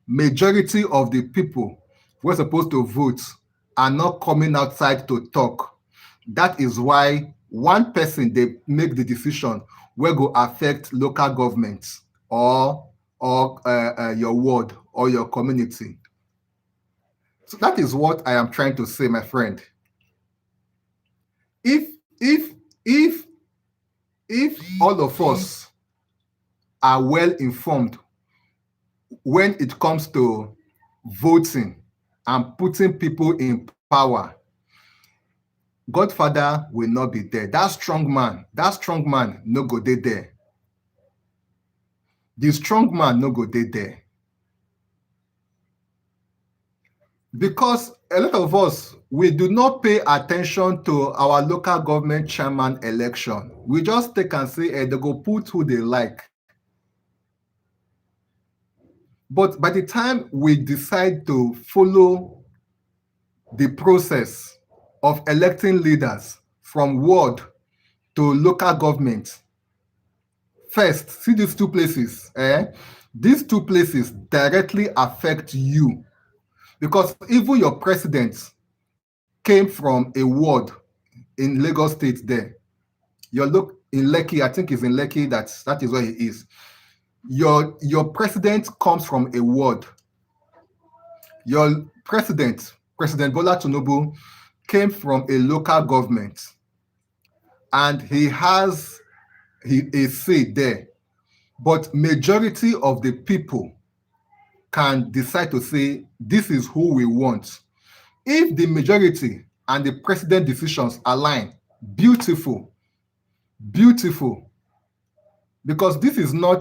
majority of the people who are supposed to vote are not coming outside to talk. That is why one person, they make the decision where go affect local governments or your ward or your community. So that is what I am trying to say, my friend. If all of us are well informed when it comes to voting and putting people in power, Godfather will not be there. That strong man no go dey there. the strong man no go dey there. Because a lot of us, we do not pay attention to our local government chairman election. We just take and say, they go put who they like. But by the time we decide to follow the process of electing leaders from ward to local government, first, see these two places. These two places directly affect you, because even your president came from a ward in Lagos State there. Your look in Lekki, I think is in Lekki, that is where he is. Your president comes from a ward. Your President Bola Tinubu, came from a local government, and he has a say there. But majority of the people can decide to say, this is who we want. If the majority and the president decisions align, beautiful. Because this is not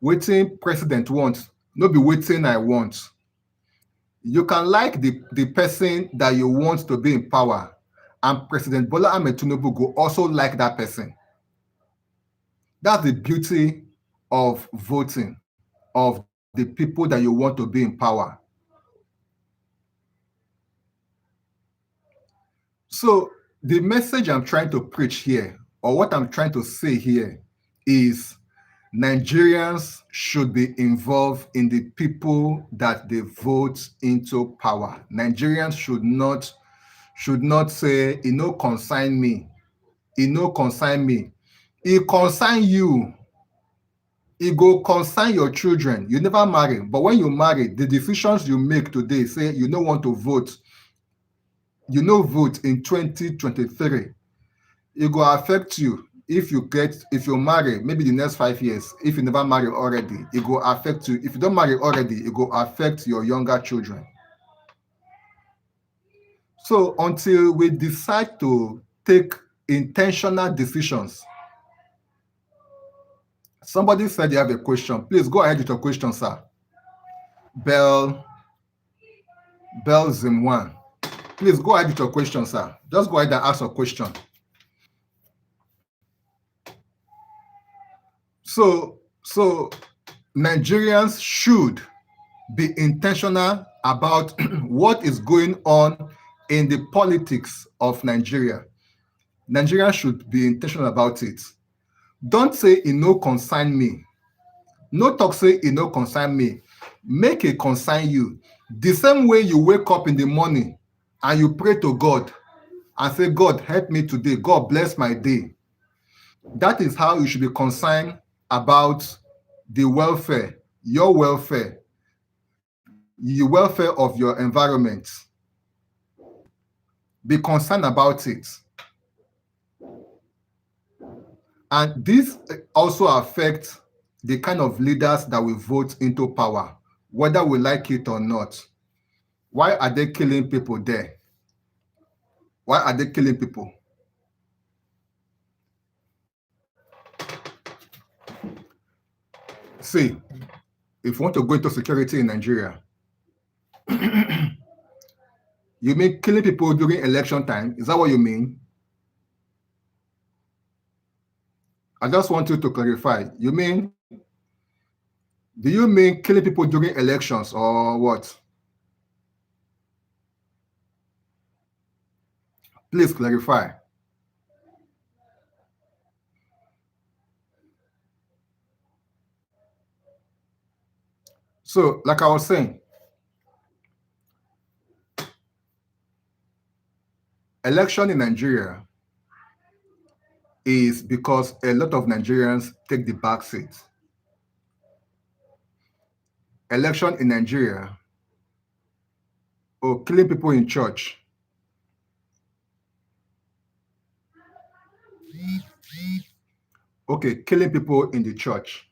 wetin president want, no be wetin I want. You can like the person that you want to be in power, and President Bola Ahmed Tinubu go also like that person. That's the beauty of voting, of the people that you want to be in power. So the message I'm trying to preach here, or what I'm trying to say here, is Nigerians should be involved in the people that they vote into power. Nigerians should not say, "E no concern me. E no concern me." E concern you. E go concern your children. You never marry, but when you marry, the decisions you make today, say you no want to vote, you no vote in 2023, e go affect you. If you marry, maybe the next 5 years, if you never marry already, it go affect you. If you don't marry already, it go affect your younger children. So until we decide to take intentional decisions. Somebody said you have a question. Please go ahead with your question, sir. Bell Zimwan. Please go ahead with your question, sir. Just go ahead and ask your question. So Nigerians should be intentional about what is going on in the politics of Nigeria. Nigerians should be intentional about it. Don't say it no concern me. No talk say it no concern me. Make it concern you. The same way you wake up in the morning and you pray to God and say, God, help me today. God bless my day. That is how you should be concerned about the welfare, your welfare, the welfare of your environment. Be concerned about it. And this also affects the kind of leaders that we vote into power, whether we like it or not. Why are they killing people there? Why are they killing people? See, if you want to go into security in Nigeria, you mean killing people during election time? Is that what you mean? I just want you to clarify. Do you mean killing people during elections or what? Please clarify. So, like I was saying, election in Nigeria is because a lot of Nigerians take the back seat. Election in Nigeria, or killing people in church. Okay, killing people in the church.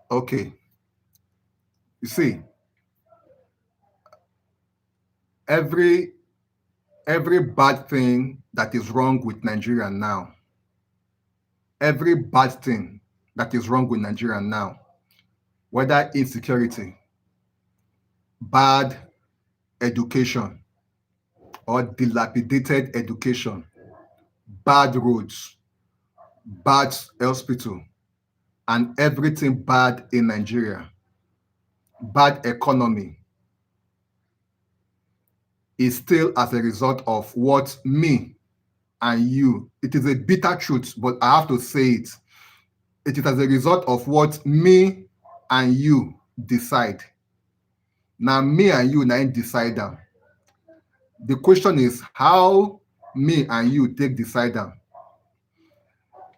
Okay. You see, every bad thing that is wrong with Nigeria now every bad thing that is wrong with Nigeria now, whether insecurity, bad education, or dilapidated education, bad roads, bad hospital, and everything bad in Nigeria, bad economy, is still as a result of what me and you, it is a bitter truth, but I have to say it. It is as a result of what me and you decide. Now, me and you now decide them. The question is how me and you take decide them.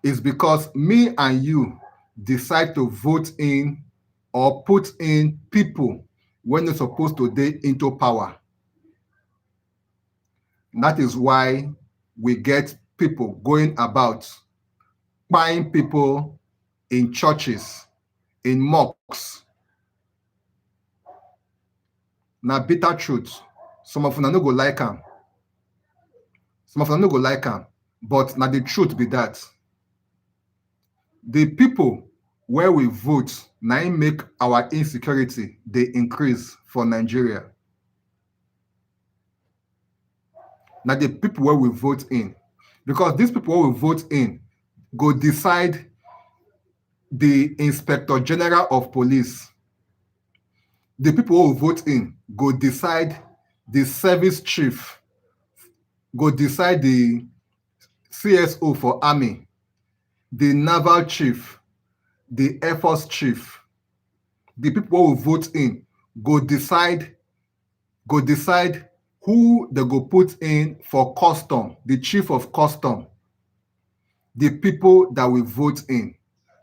It's because me and you decide to vote in or put in people when they're supposed to be into power. That is why we get people going about buying people in churches, in mosques. Now, bitter truth. Some of them no go like them. Some of them no go like them. But now the truth be that the people where we vote now make our insecurity they increase for Nigeria. Now the people where we vote in, because these people where we vote in go decide the Inspector General of Police. The people who vote in go decide the service chief, go decide the CSO for Army, the naval chief, the Air Force chief. The people who vote in go decide who they go put in for custom, the chief of custom, the people that will vote in.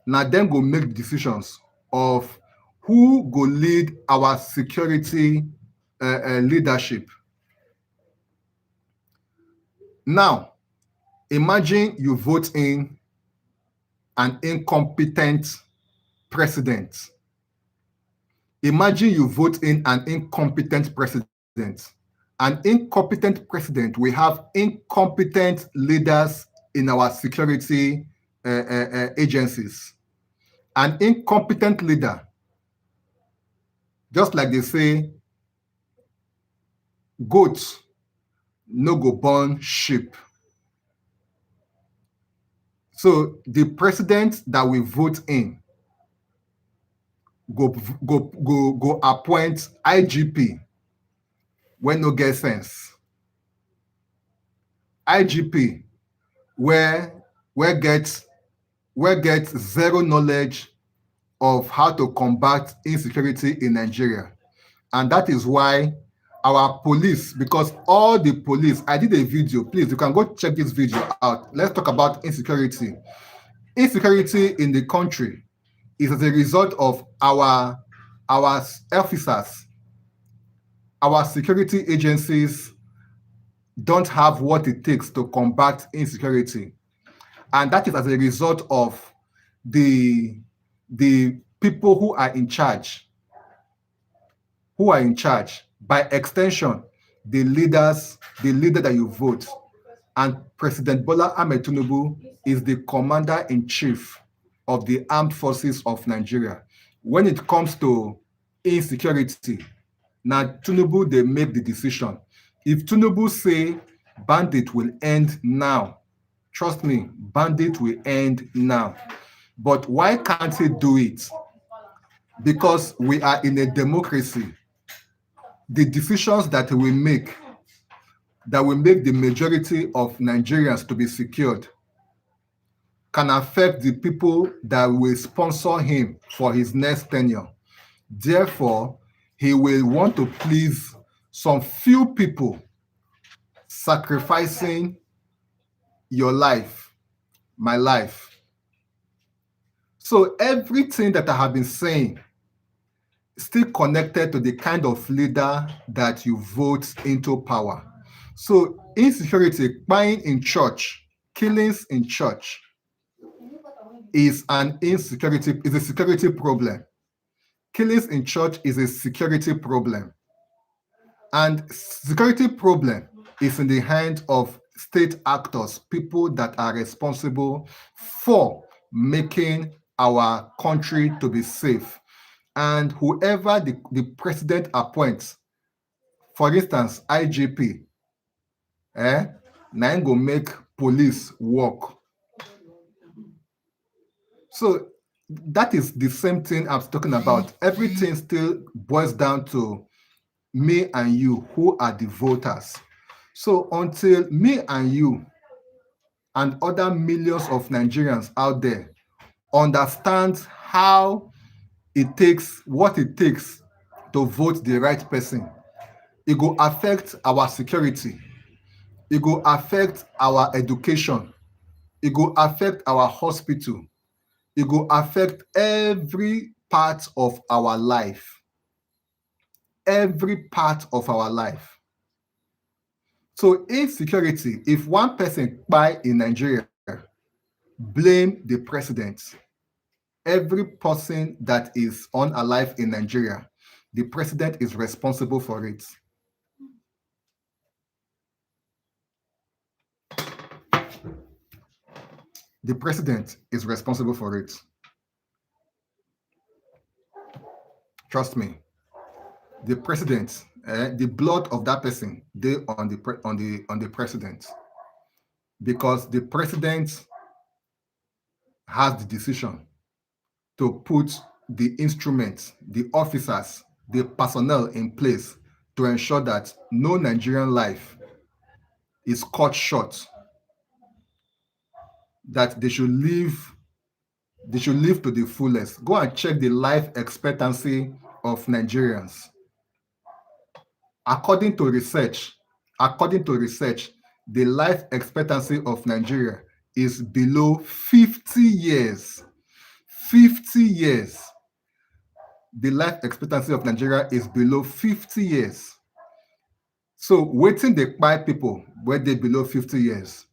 Now them go make decisions of who go lead our security leadership. Now, imagine you vote in an incompetent president. Imagine you vote in an incompetent president. An incompetent president, we have incompetent leaders in our security agencies. An incompetent leader, just like they say, goats no go born sheep. So the president that we vote in go appoint IGP when no get sense. IGP where get zero knowledge of how to combat insecurity in Nigeria. And that is why our police, because all the police, I did a video, please, you can go check this video out. Let's talk about insecurity. Insecurity in the country is as a result of our officers, our security agencies don't have what it takes to combat insecurity. And that is as a result of the people who are in charge, by extension, the leader that you vote. And President Bola Ahmed Tinubu is the commander-in-chief of the armed forces of Nigeria. When it comes to insecurity, now Tinubu, they make the decision. If Tinubu say bandit will end now, trust me, bandit will end now. But why can't he do it? Because we are in a democracy. The decisions that we make, that will make the majority of Nigerians to be secured, can affect the people that will sponsor him for his next tenure. Therefore, he will want to please some few people, sacrificing your life, my life. So everything that I have been saying is still connected to the kind of leader that you vote into power. So insecurity, buying in church, killings in church is a security problem. Killings in church is a security problem. And security problem is in the hand of state actors, people that are responsible for making our country to be safe. And whoever the president appoints, for instance, IGP, now go make police work. So that is the same thing I'm talking about. Everything still boils down to me and you, who are the voters. So until me and you and other millions of Nigerians out there understand what it takes to vote the right person, it will affect our security, it will affect our education, it will affect our hospital, it will affect every part of our life. Every part of our life. So insecurity, if one person buy in Nigeria, blame the president. Every person that is unalive in Nigeria, the president is responsible for it. The president is responsible for it. Trust me. The president, the blood of that person, they on the president, because the president has the decision to put the instruments, the officers, the personnel in place to ensure that no Nigerian life is cut short, that they should live to the fullest. Go and check the life expectancy of Nigerians. According to research, the life expectancy of Nigeria is below 50 years. 50 years. The life expectancy of Nigeria is below 50 years. So waiting they buy people where they below 50 years.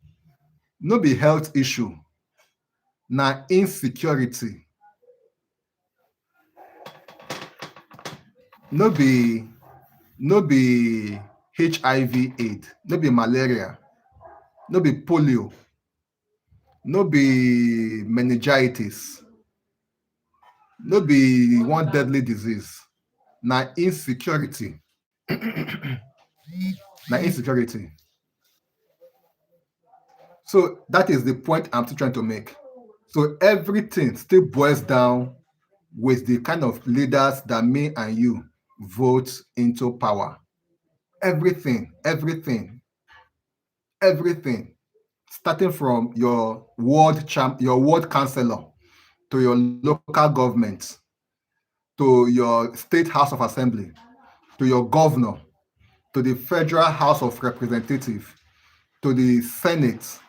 No be health issue. Na insecurity. No be HIV/AIDS, no be malaria, no be polio, no be meningitis, no be one deadly disease. Na insecurity. Na insecurity. So that is the point I'm still trying to make. So everything still boils down with the kind of leaders that me and you vote into power. Everything. Starting from your ward councillor, to your local government, to your state house of assembly, to your governor, to the federal house of representatives, to the senate,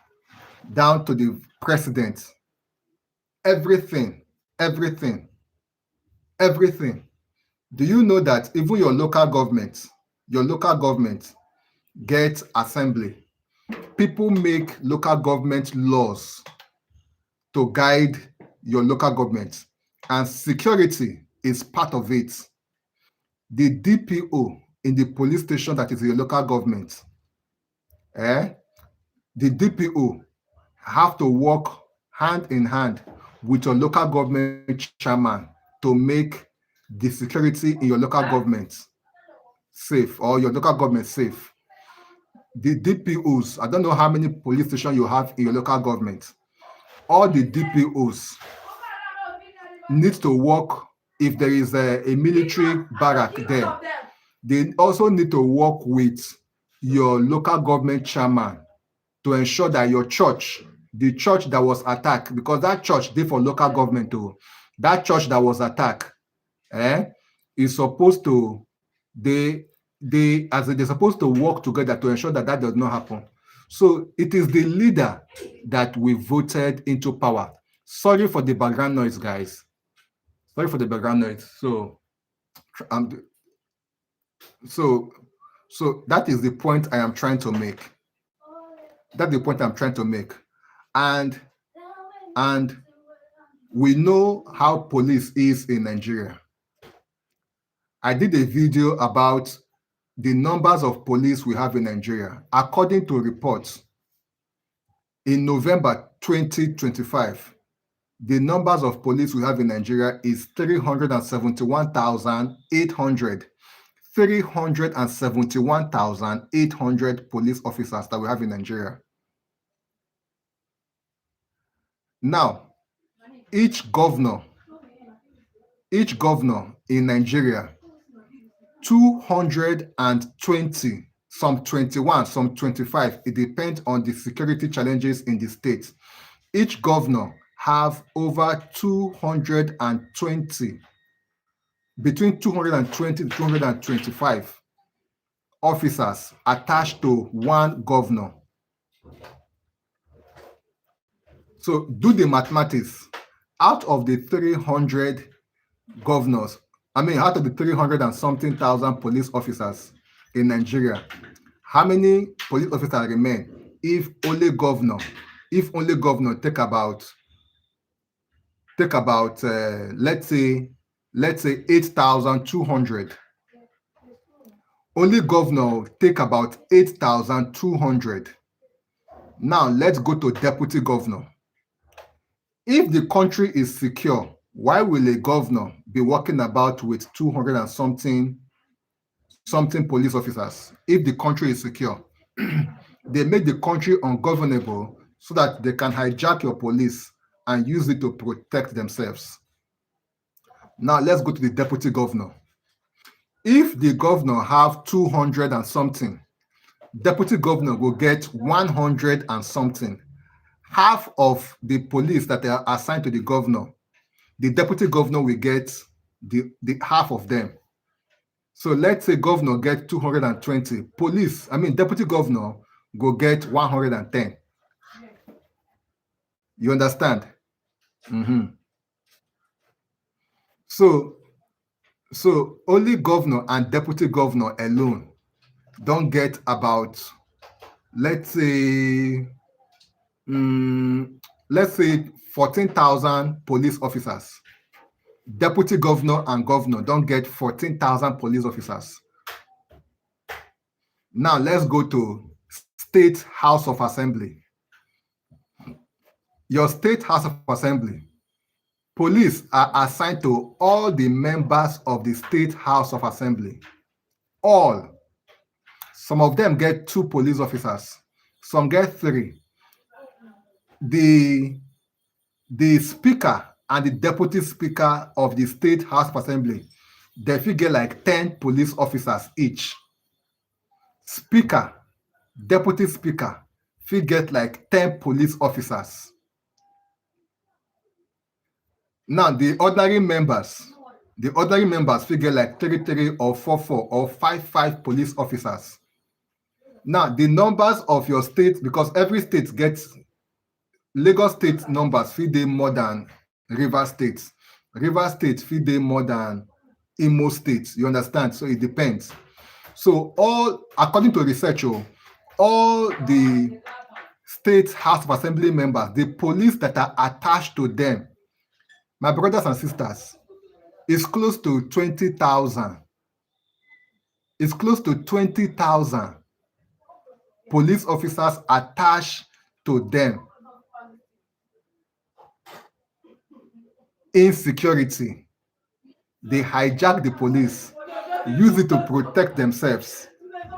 down to the president. Everything. Do you know that even your local government gets assembly? People make local government laws to guide your local government, and security is part of it. The DPO in the police station that is your local government, the DPO have to work hand in hand with your local government chairman to make the security in your local government safe, or your local government safe. The DPOs, I don't know how many police stations you have in your local government. All the DPOs need to work. If there is a military barrack there, they also need to work with your local government chairman to ensure that your church, the church that was attacked, because that church did for local government too, that church that was attacked, is supposed to, they're supposed to work together to ensure that does not happen. So it is the leader that we voted into power. Sorry for the background noise, guys. Sorry for the background noise. So that is the point I am trying to make. And we know how police is in Nigeria. I did a video about the numbers of police we have in Nigeria. According to reports, In November 2025, the numbers of police we have in Nigeria is 371,800. 371,800 police officers that we have in Nigeria. Now, each governor in Nigeria, 220, some 21, some 25, it depends on the security challenges in the state. Each governor have over 220, between 220 to 225 officers attached to one governor. So do the mathematics. Out of the 300 governors, out of the 300 and something thousand police officers in Nigeria, how many police officers remain if only governor take about let's say 8,200. Only governor take about 8,200. Now let's go to deputy governor. If the country is secure, why will a governor be walking about with 200 and something police officers? If the country is secure, they make the country ungovernable so that they can hijack your police and use it to protect themselves. Now let's go to the deputy governor. If the governor have 200 and something, deputy governor will get 100 and something. Half of the police that are assigned to the governor, the deputy governor will get the half of them. So let's say governor get 220. Deputy governor go get 110. You understand? So only governor and deputy governor alone don't get about, let's say 14,000 police officers. Deputy governor and governor don't get 14,000 police officers. Now let's go to State House of Assembly. Your State House of Assembly, police are assigned to all the members of the State House of Assembly. All. Some of them get 2 police officers. Some get 3. The speaker and the deputy speaker of the State House of Assembly, they figure like 10 police officers each. Speaker, deputy speaker, figure like 10 police officers. Now the ordinary members figure like 3 or 4 or 5 police officers. Now the numbers of your state, because every state gets, Lagos State numbers feed them more than River State. River State feed them more than Imo State. You understand? So it depends. So all, according to research, all the State House of Assembly members, the police that are attached to them, my brothers and sisters, is close to 20,000. It's close to 20,000 police officers attached to them. Insecurity. They hijack the police, use it to protect themselves,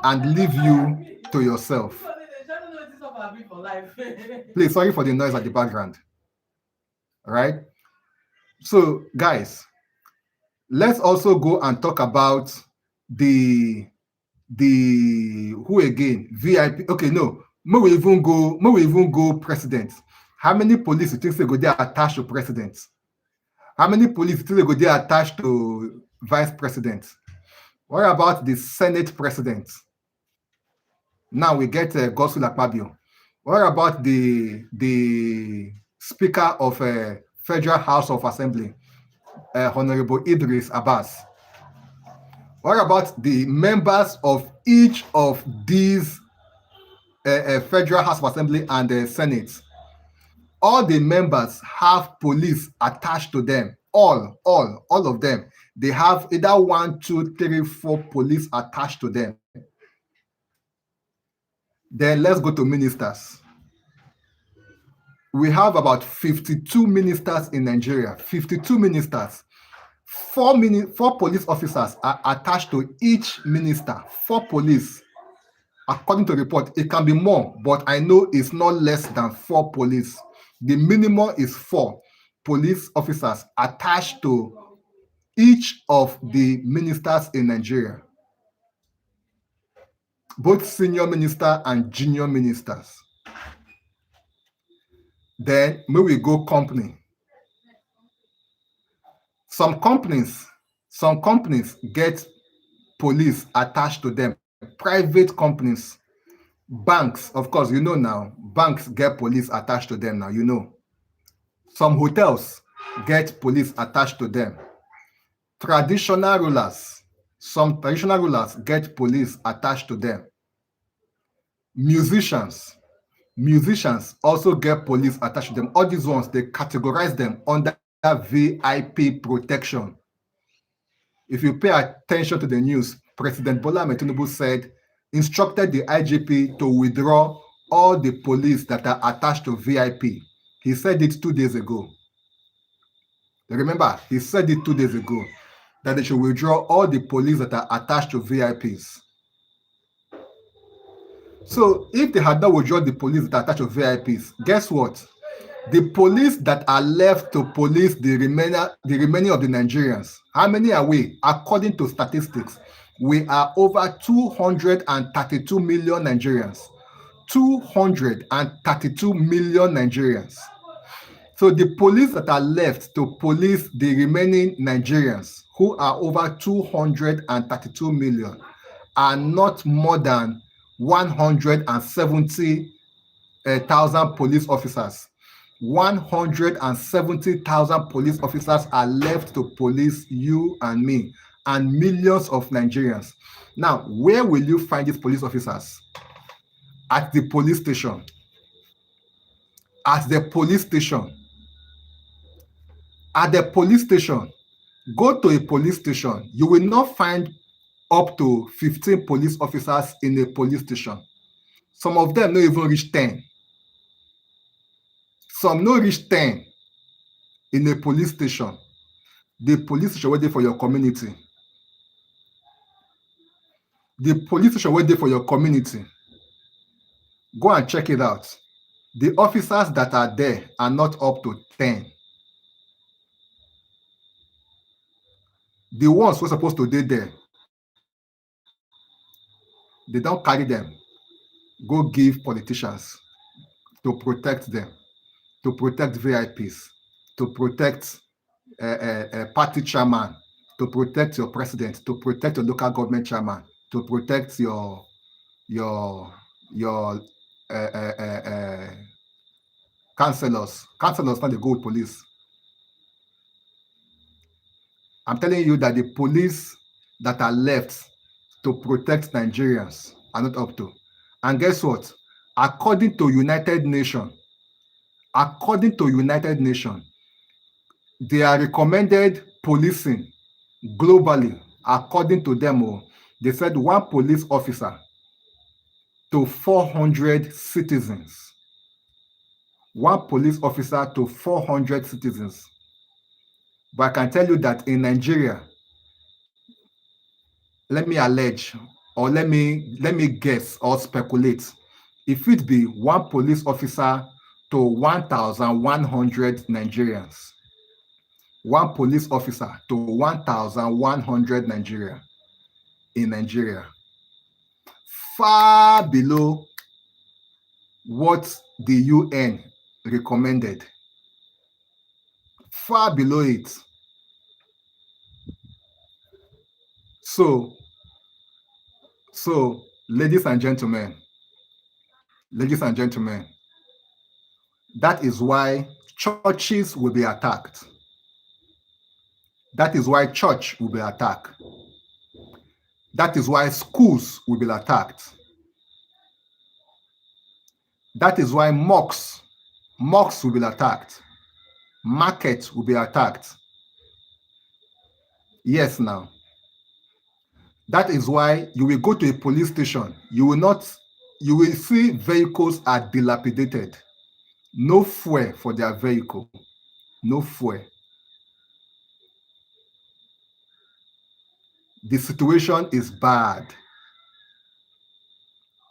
and leave you to yourself. Please, sorry for the noise at the background. All right? So, guys, let's also go and talk about the who again? VIP. Okay, no. May we even go president. How many police you think they go there attached to president? How many police you think they go there attached to vice president? What about the Senate president? Now we get Godswill Akpabio. What about the Speaker of Federal House of Assembly, Honorable Idris Abbas? What about the members of each of these Federal House of Assembly and the Senate? All the members have police attached to them. All of them. They have either 1, 2, 3, 4 police attached to them. Then let's go to ministers. we have about 52 ministers in Nigeria. 52 ministers. Four police officers are attached to each minister. 4 police. According to report, it can be more, but I know it's not less than 4 police. The minimum is 4 police officers attached to each of the ministers in Nigeria, both senior minister and junior ministers. Then may we go company. Some companies get police attached to them. Private companies, banks, of course, you know now, banks get police attached to them now, you know. Some hotels get police attached to them. Traditional rulers, some traditional rulers get police attached to them. Musicians also get police attached to them. All these ones, they categorize them under VIP protection. If you pay attention to the news, President Bola Ahmed Tinubu instructed the IGP to withdraw all the police that are attached to VIP. He said it 2 days ago. Remember, he said it 2 days ago that they should withdraw all the police that are attached to VIPs. So if they had not withdrawn the police that are attached to VIPs, guess what? The police that are left to police the remaining of the Nigerians, how many are we? According to statistics, we are over 232 million Nigerians. 232 million Nigerians. So the police that are left to police the remaining Nigerians, who are over 232 million, are not more than 170,000 police officers. 170,000 police officers are left to police you and me and millions of Nigerians. Now, where will you find these police officers? At the police station. At the police station. At the police station. Go to a police station. You will not find up to 15 police officers in a police station. Some of them don't even reach 10. Some no reach 10 in a police station. The police station waiting for your community. The police station waiting for your community. Go and check it out. The officers that are there are not up to 10. The ones who are supposed to be there, they don't carry them. Go give politicians to protect them, to protect VIPs, to protect a party chairman, to protect your president, to protect your local government chairman, to protect your councillors. Councillors not the good police. I'm telling you that the police that are left to protect Nigerians are not up to. And guess what? According to United Nations, they are recommended policing globally. According to them, they said 1 police officer to 400 citizens. 1 police officer to 400 citizens. But I can tell you that in Nigeria, let me allege, or let me guess or speculate, if it be 1 police officer to 1,100 Nigerians. 1 police officer to 1,100 Nigeria in Nigeria. Far below what the UN recommended. Far below it. So, ladies and gentlemen, that is why churches will be attacked. That is why church will be attacked. That is why schools will be attacked. That is why mosques will be attacked. Markets will be attacked. Yes, now. That is why you will go to a police station. You will see vehicles are dilapidated. no fuel for their vehicle, no fuel. The situation is bad.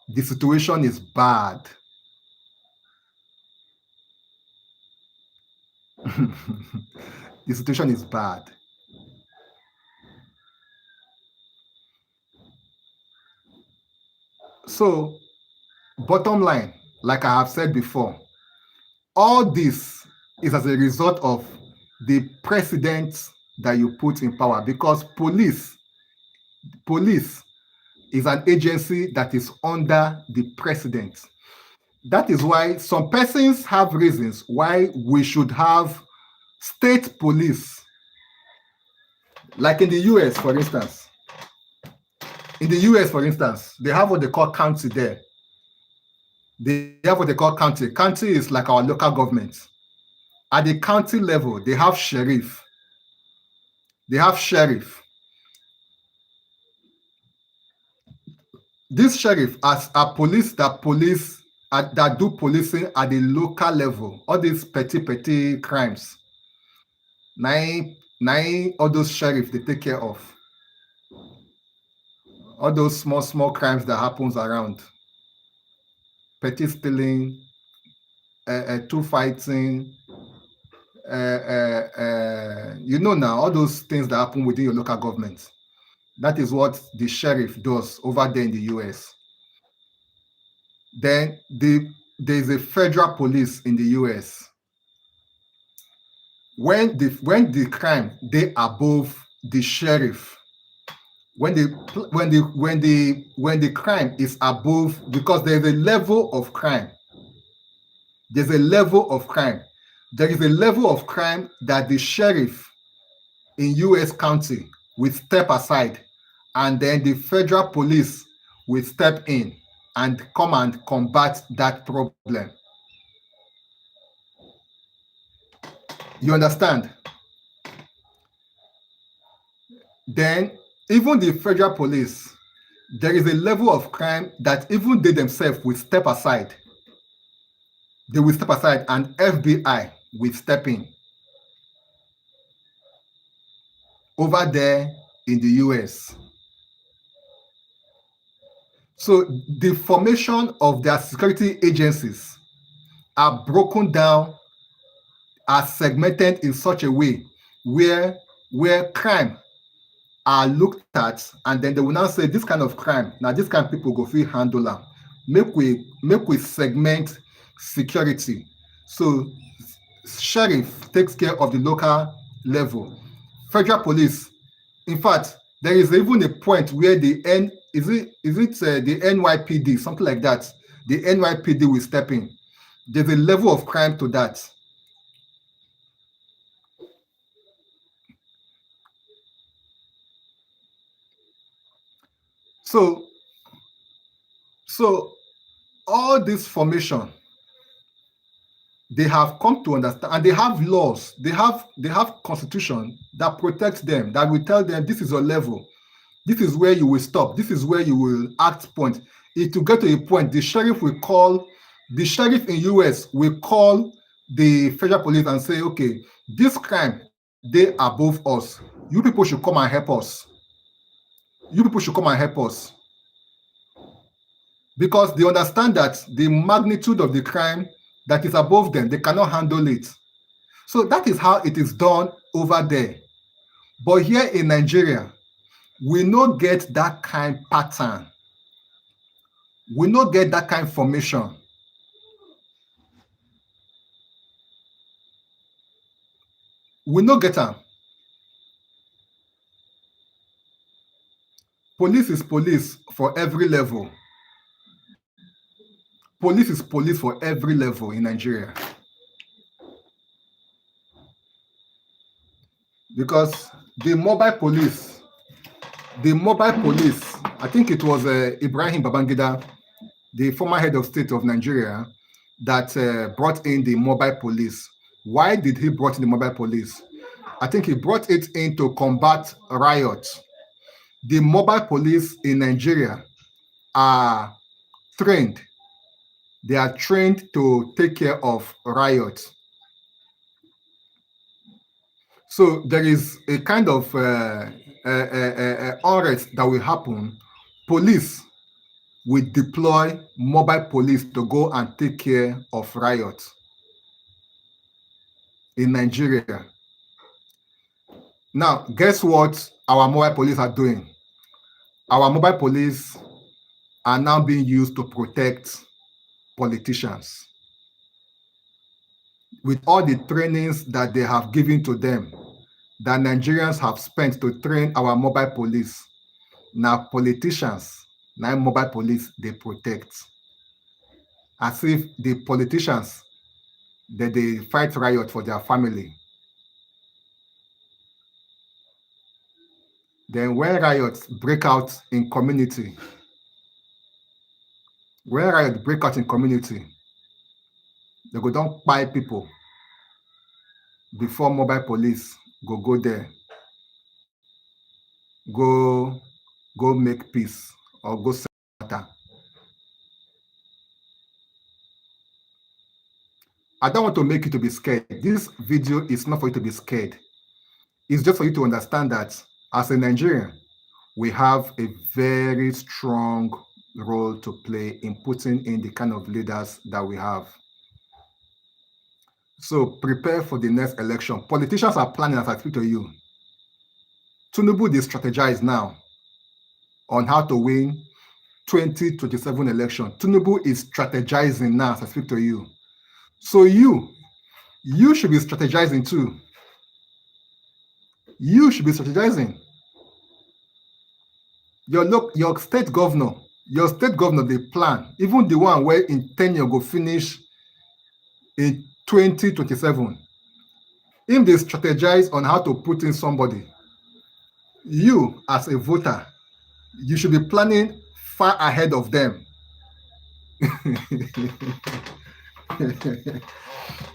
The situation is bad. The situation is bad. So, bottom line, like I have said before, all this is as a result of the president that you put in power, because police is an agency that is under the president. That is why some persons have reasons why we should have state police. Like in the US, for instance. In the US, for instance, they have what they call county there. They have what they call county. County is like our local government. At the county level, they have sheriff. They have sheriff. This sheriff are police that do policing at the local level. All these petty crimes. Nine all those sheriff they take care of. All those small crimes that happens around. Petty stealing, two fighting, you know now, all those things that happen within your local government. That is what the sheriff does over there in the US. Then there's a federal police in the US. When the crime they above the sheriff, when the crime is above, because there's a level of crime. There's a level of crime. There is a level of crime that the sheriff in US county will step aside, and then the federal police will step in and come and combat that problem. You understand? Then even the federal police, there is a level of crime that even they themselves will step aside. They will step aside and FBI will step in. Over there in the US. So the formation of their security agencies are broken down, are segmented in such a way where crime are looked at, and then they will now say this kind of crime, now this kind of people go feel handle them. Make we segment security. So sheriff takes care of the local level. Federal police, in fact, there is even a point where the NYPD, something like that, the NYPD will step in. There's a level of crime to that. So all this formation, they have come to understand, and they have laws, they have constitution that protects them, that will tell them this is your level, this is where you will stop, this is where you will act point. It will get to a point, the sheriff in US will call the federal police and say, okay, this crime, they above us. You people should come and help us. You people should come and help us. Because they understand that the magnitude of the crime that is above them, they cannot handle it. So that is how it is done over there. But here in Nigeria, we not get that kind pattern. We not get that kind formation. We not get them. Police is police for every level. Police is police for every level in Nigeria. Because the mobile police, I think it was Ibrahim Babangida, the former head of state of Nigeria, that brought in the mobile police. Why did he brought in the mobile police? I think he brought it in to combat riots. The mobile police in Nigeria are trained. They are trained to take care of riots. So there is a kind of unrest that will happen. Police will deploy mobile police to go and take care of riots in Nigeria. Now, guess what our mobile police are doing? Our mobile police are now being used to protect politicians. With all the trainings that they have given to them, that Nigerians have spent to train our mobile police, now politicians, now mobile police, they protect. As if the politicians, that they fight riot for their family. Then when riots break out in community, they go don't buy people before mobile police go there, go make peace or go settle matter. I don't want to make you to be scared. This video is not for you to be scared. It's just for you to understand that as a Nigerian, we have a very strong role to play in putting in the kind of leaders that we have. So prepare for the next election. Politicians are planning, as I speak to you. Tinubu, they strategize now on how to win 2027 election. Tinubu is strategizing now, as I speak to you. So you should be strategizing too. You should be strategizing. Your state governor, they plan. Even the one where in tenure go finish in 2027. If they strategize on how to put in somebody, you as a voter, you should be planning far ahead of them.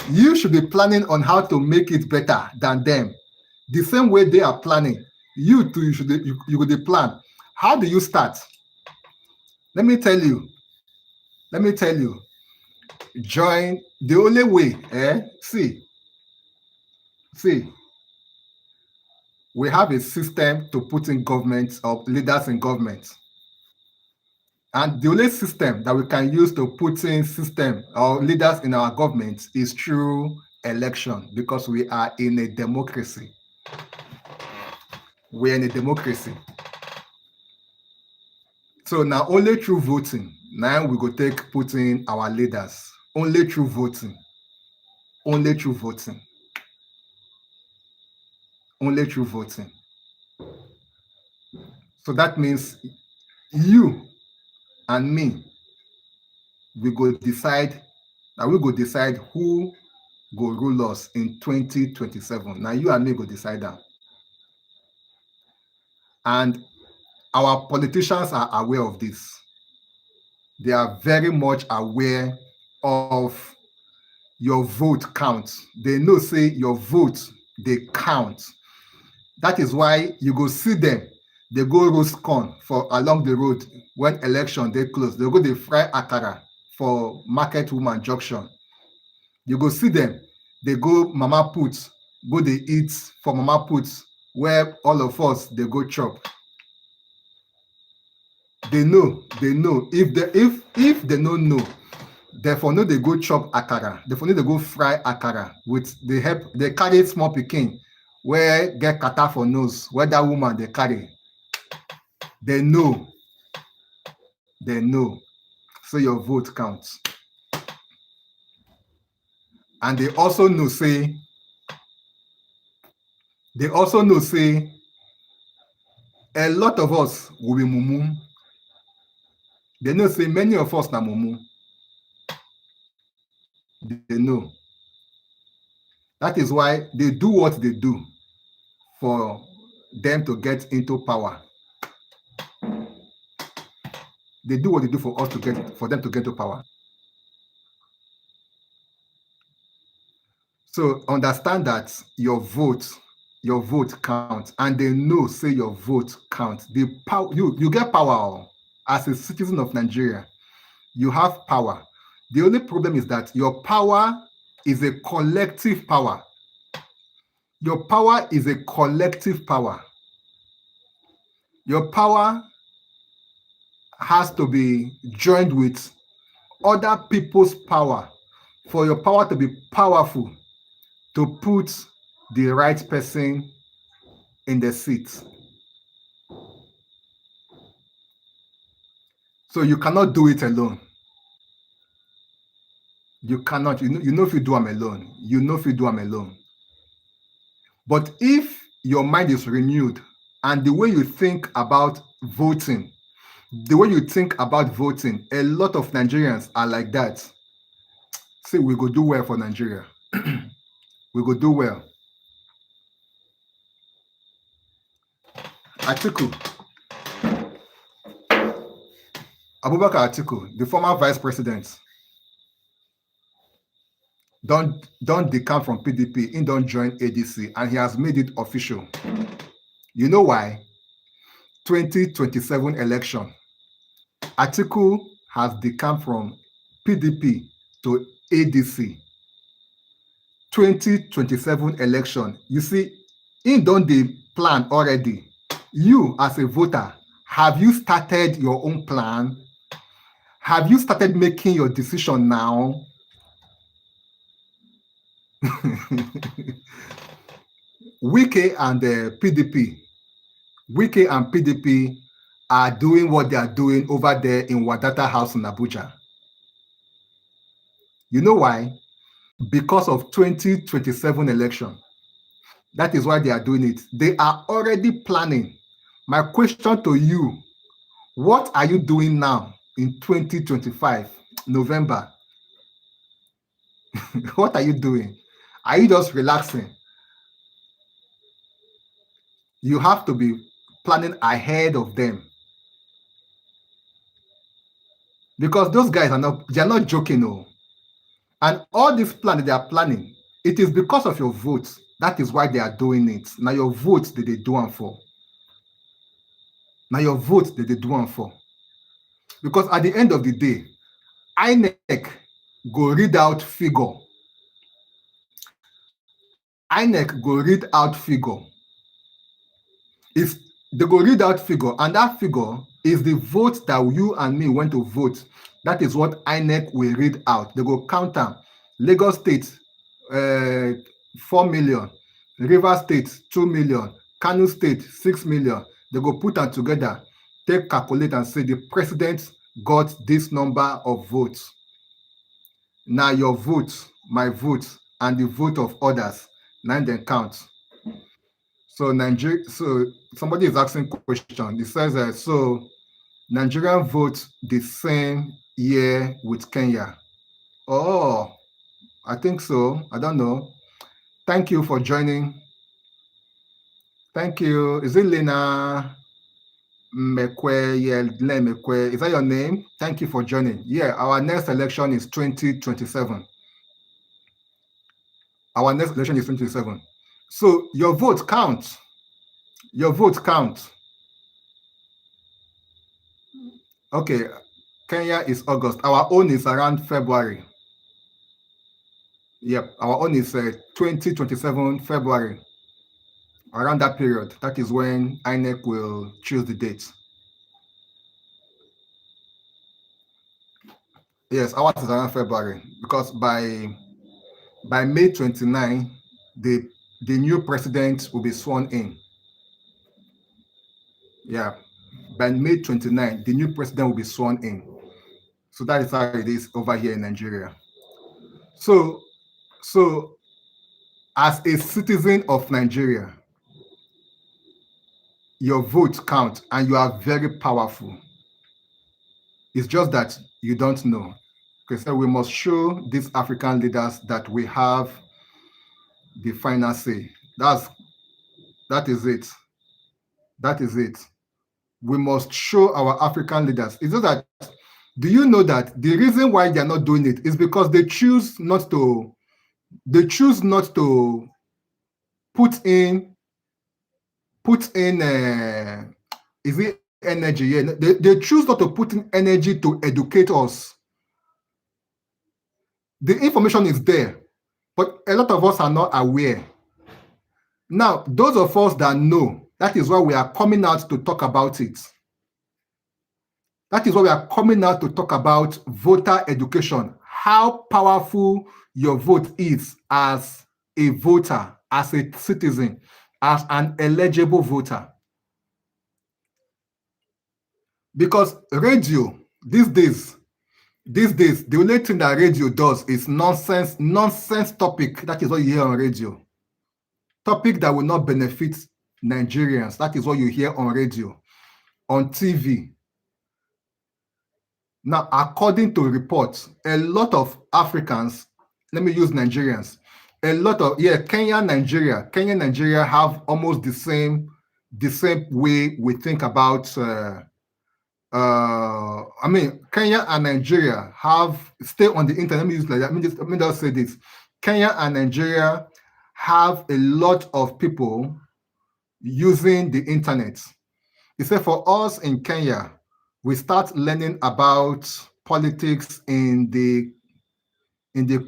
You should be planning on how to make it better than them. The same way they are planning, you too, you would plan. How do you start? Let me tell you. Join the only way. See, we have a system to put in government or leaders in government. And the only system that we can use to put in system or leaders in our government is through election, because we are in a democracy. We're in a democracy. So now only through voting, now we go put in our leaders. Only through voting. Only through voting. Only through voting. So that means you and me, we go decide who go rule us in 2027. Now you and me go decide that. And our politicians are aware of this. They are very much aware of your vote counts. They know, say, your vote, they count. That is why you go see them. They go roast corn for along the road when election they close. They go they fry akara for Market Woman Junction. You go see them. They go Mama Put, go they eat for Mama Put, where all of us they go chop. They know. If they don't know, therefore no they go chop akara. Therefore no they go fry akara with the help. They carry small pikin where get kata for nose, where that woman they carry. They know. So your vote counts. And they also know say a lot of us will be mumu. They know say many of us na mumu. They know. That is why they do what they do for them to get into power. They do what they do for them to get to power. So understand that your vote counts, and they know say your vote counts. The power you get power as a citizen of Nigeria. You have power. The only problem is that your power is a collective power. Your power is a collective power. Your power has to be joined with other people's power for your power to be powerful, to put the right person in the seat. So you cannot do it alone. You cannot. You know if you do them alone. You know if you do them alone. But if your mind is renewed and the way you think about voting, a lot of Nigerians are like that. Say we go do well for Nigeria. We go do well. Atiku, Abubakar Atiku, the former vice president, don't decamp from PDP. He don't join ADC, and he has made it official. You know why? 2027 election, Atiku has decamped from PDP to ADC. 2027 election, you see, he done the plan already. You, as a voter, have you started your own plan? Have you started making your decision now? Wike and PDP are doing what they are doing over there in Wadata House in Abuja. You know why? Because of 2027 election. That is why they are doing it. They are already planning. My question to you, what are you doing now in 2025, November? What are you doing? Are you just relaxing? You have to be planning ahead of them. Because those guys they're not joking, no. And all this plan they are planning, it is because of your votes. That is why they are doing it. Now your votes that they do them for. Now your votes that they do them for. Because at the end of the day, INEC go read out figure. INEC go read out figure. They go read out figure, and that figure is the vote that you and me went to vote. That is what INEC will read out. They go count them. Lagos State, 4 million. Rivers State, 2 million. Kano State, 6 million. They go put them together, take calculate and say the president got this number of votes. Now your vote, my vote, and the vote of others, now then count. So somebody is asking a question. It says, so Nigerian vote the same year with Kenya. Oh, I think so. I don't know. Thank you for joining. Thank you. Is it Lena Mekwe? Yeah, Lena Mekwe. Is that your name? Thank you for joining. Yeah, our next election is 2027. Our next election is 2027. So your vote counts. Your vote counts. Okay, Kenya is August. Our own is around February. Yep, our own is 2027 February. Around that period, that is when INEC will choose the date. Yes, ours is around February because by May 29, the new president will be sworn in. Yeah, by May 29, the new president will be sworn in. So that is how it is over here in Nigeria. So as a citizen of Nigeria, your vote counts and you are very powerful. It's just that you don't know. Okay, so we must show these African leaders that we have the final say. That is it. That is it. We must show our African leaders. It's just that, do you know that the reason why they're not doing it is because they choose not to put in is it energy? Yeah, they choose not to put in energy to educate us. The information is there, but a lot of us are not aware. Now, those of us that know, that is why we are coming out to talk about it. That is why we are coming out to talk about voter education, how powerful your vote is as a voter, as a citizen, as an eligible voter. Because radio, these days, the only thing that radio does is nonsense topic. That is what you hear on radio. Topic that will not benefit Nigerians. That is what you hear on radio, on TV. Now, according to reports, a lot of Africans, let me use Nigerians, Kenya, Nigeria have almost the same way we think about. Kenya and Nigeria stay on the internet. Let me use like that. Let me just say this: Kenya and Nigeria have a lot of people using the internet. Except for us in Kenya, we start learning about politics in the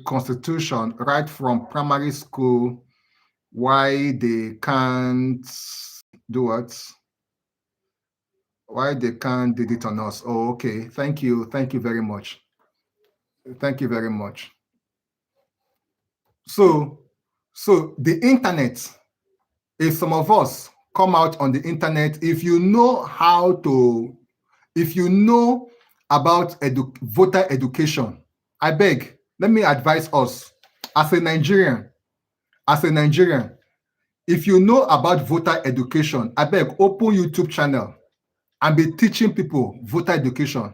constitution right from primary school. Why they can't do what? Why they can't do it on us? Oh, okay. Thank you very much. Thank you very much. So the internet, if some of us come out on the internet, if you know about voter education, I beg, let me advise us as a Nigerian, if you know about voter education, I beg, open YouTube channel and be teaching people voter education.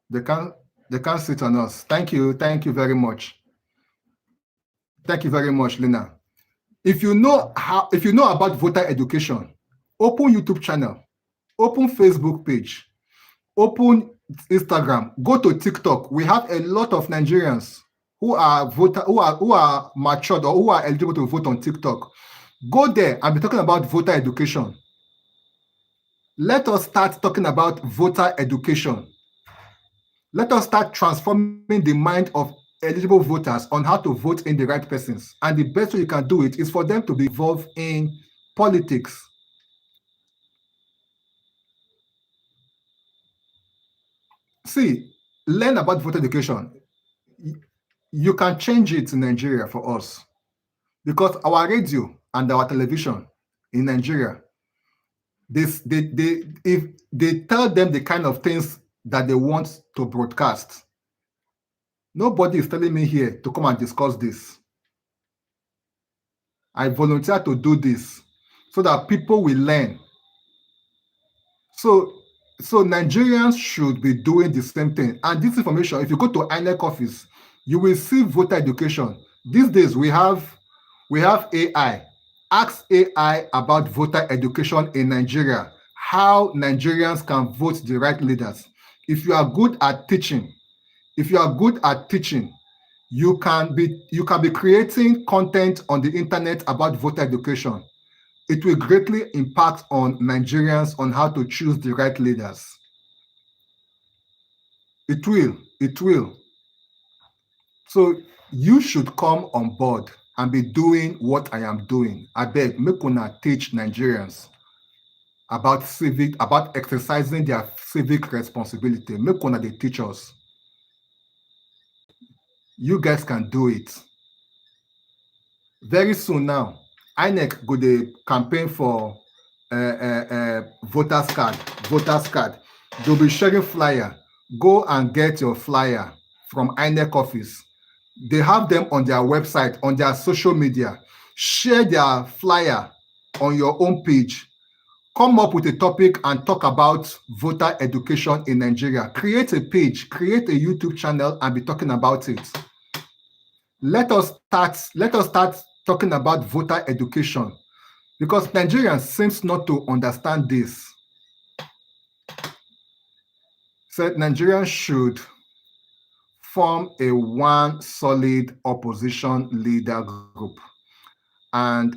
They can't sit on us. Thank you very much. Thank you very much, Lina. If you know about voter education, open YouTube channel, open Facebook page, open Instagram, go to TikTok. We have a lot of Nigerians who are matured or who are eligible to vote on TikTok. Go there and be talking about voter education. Let us start talking about voter education. Let us start transforming the mind of eligible voters on how to vote in the right persons. And the best way you can do it is for them to be involved in politics. See, learn about voter education. You can change it in Nigeria for us. Because our radio and our television in Nigeria, if they tell them the kind of things that they want to broadcast, nobody is telling me here to come and discuss this. I volunteer to do this so that people will learn. So Nigerians should be doing the same thing. And this information, if you go to INEC office, you will see voter education. These days we have AI. Ask AI about voter education in Nigeria, how Nigerians can vote the right leaders. If you are good at teaching, you can be creating content on the internet about voter education. It will greatly impact on Nigerians on how to choose the right leaders. It will. So you should come on board and be doing what I am doing. I beg, make una teach Nigerians about exercising their civic responsibility. Make una dey teach us. You guys can do it. Very soon now, INEC go dey campaign for voters card. They'll be sharing flyer. Go and get your flyer from INEC office. They have them on their website, on their social media. Share their flyer on your own page. Come up with a topic and talk about voter education in Nigeria. Create a page, create a YouTube channel and be talking about it. Let us start talking about voter education because Nigerians seems not to understand this. So Nigerians should form a one solid opposition leader group, and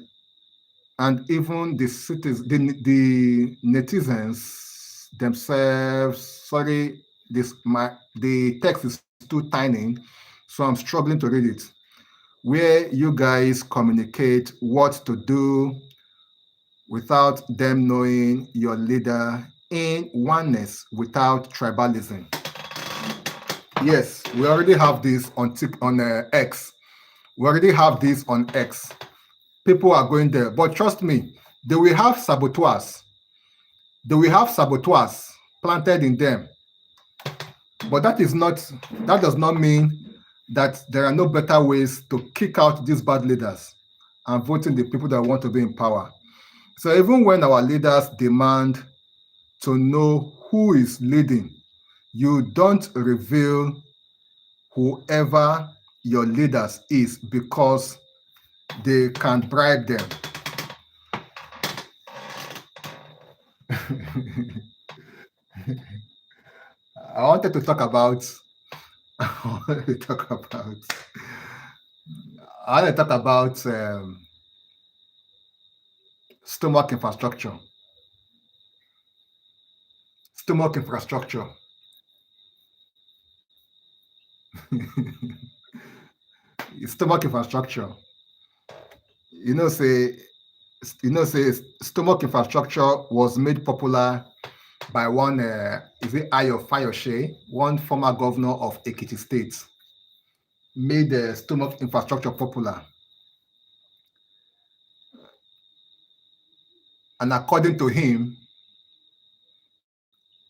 even the citizens, the netizens themselves. Sorry, the text is too tiny, so I'm struggling to read it. Where you guys communicate what to do without them knowing your leader in oneness without tribalism. Yes, we already have this on X. We already have this on X. People are going there, but trust me, they will have saboteurs. They will have saboteurs planted in them. But that does not mean that there are no better ways to kick out these bad leaders and vote in the people that want to be in power. So even when our leaders demand to know who is leading, you don't reveal whoever your leaders is because they can bribe them. I wanted to talk about I wanted to talk about I want to talk about stomach infrastructure. Stomach infrastructure. Stomach infrastructure. You know, say stomach infrastructure was made popular by one is it Ayo Fayose, one former governor of Ekiti State, made the stomach infrastructure popular. And according to him,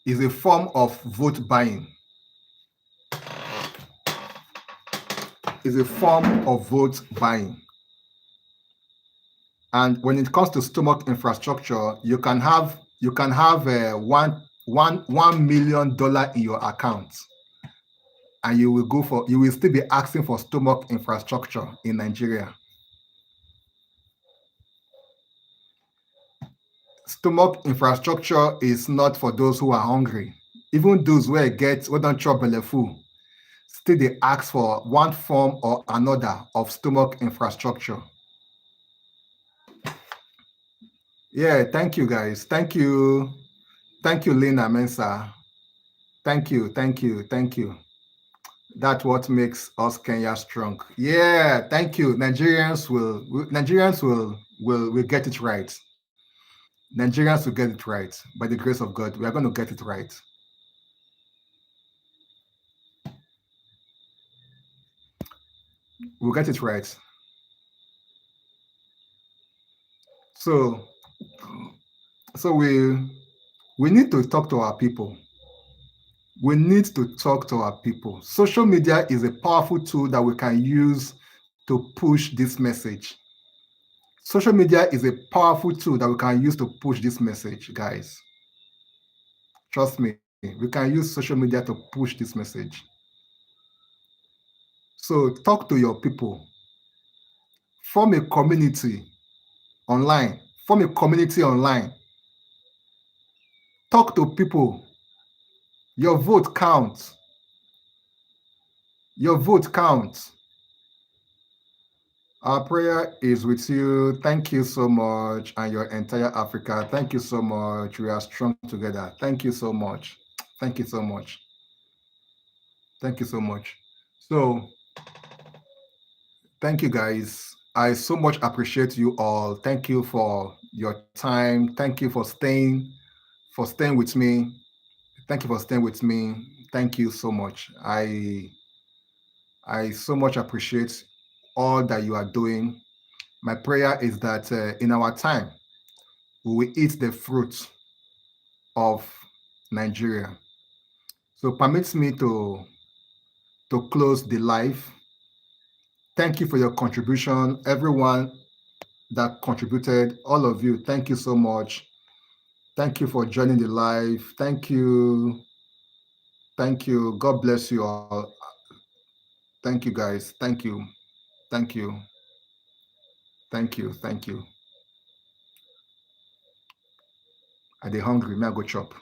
is a form of vote buying. Is a form of vote buying. And when it comes to stomach infrastructure, you can have $1 million in your account, and you will still be asking for stomach infrastructure in Nigeria. Stomach infrastructure is not for those who are hungry. Even those who don't chop belle full, still they ask for one form or another of stomach infrastructure. Yeah, thank you guys. Thank you, Lena Mensa. Thank you. That's what makes us Kenya strong. Yeah, thank you. Nigerians will get it right. Nigerians will get it right. By the grace of God, we are going to get it right. We'll get it right. So we need to talk to our people. We need to talk to our people. Social media is a powerful tool that we can use to push this message. Social media is a powerful tool that we can use to push this message, guys. Trust me, we can use social media to push this message. So talk to your people. Form a community online. Form a community online. Talk to people. Your vote counts. Your vote counts. Our prayer is with you. Thank you so much, and your entire Africa. Thank you so much. We are strong together. Thank you so much. Thank you so much. Thank you so much. So, thank you guys. I so much appreciate you all. Thank you for your time. Thank you for staying with me. Thank you for staying with me. Thank you so much. I so much appreciate all that you are doing. My prayer is that in our time, we will eat the fruit of Nigeria. So permit me to close the live. Thank you for your contribution, everyone that contributed, all of you. Thank you so much. Thank you for joining the live. Thank you. Thank you. God bless you all. Thank you, guys. Thank you. Thank you. Thank you. Thank you. Are they hungry? May I go chop?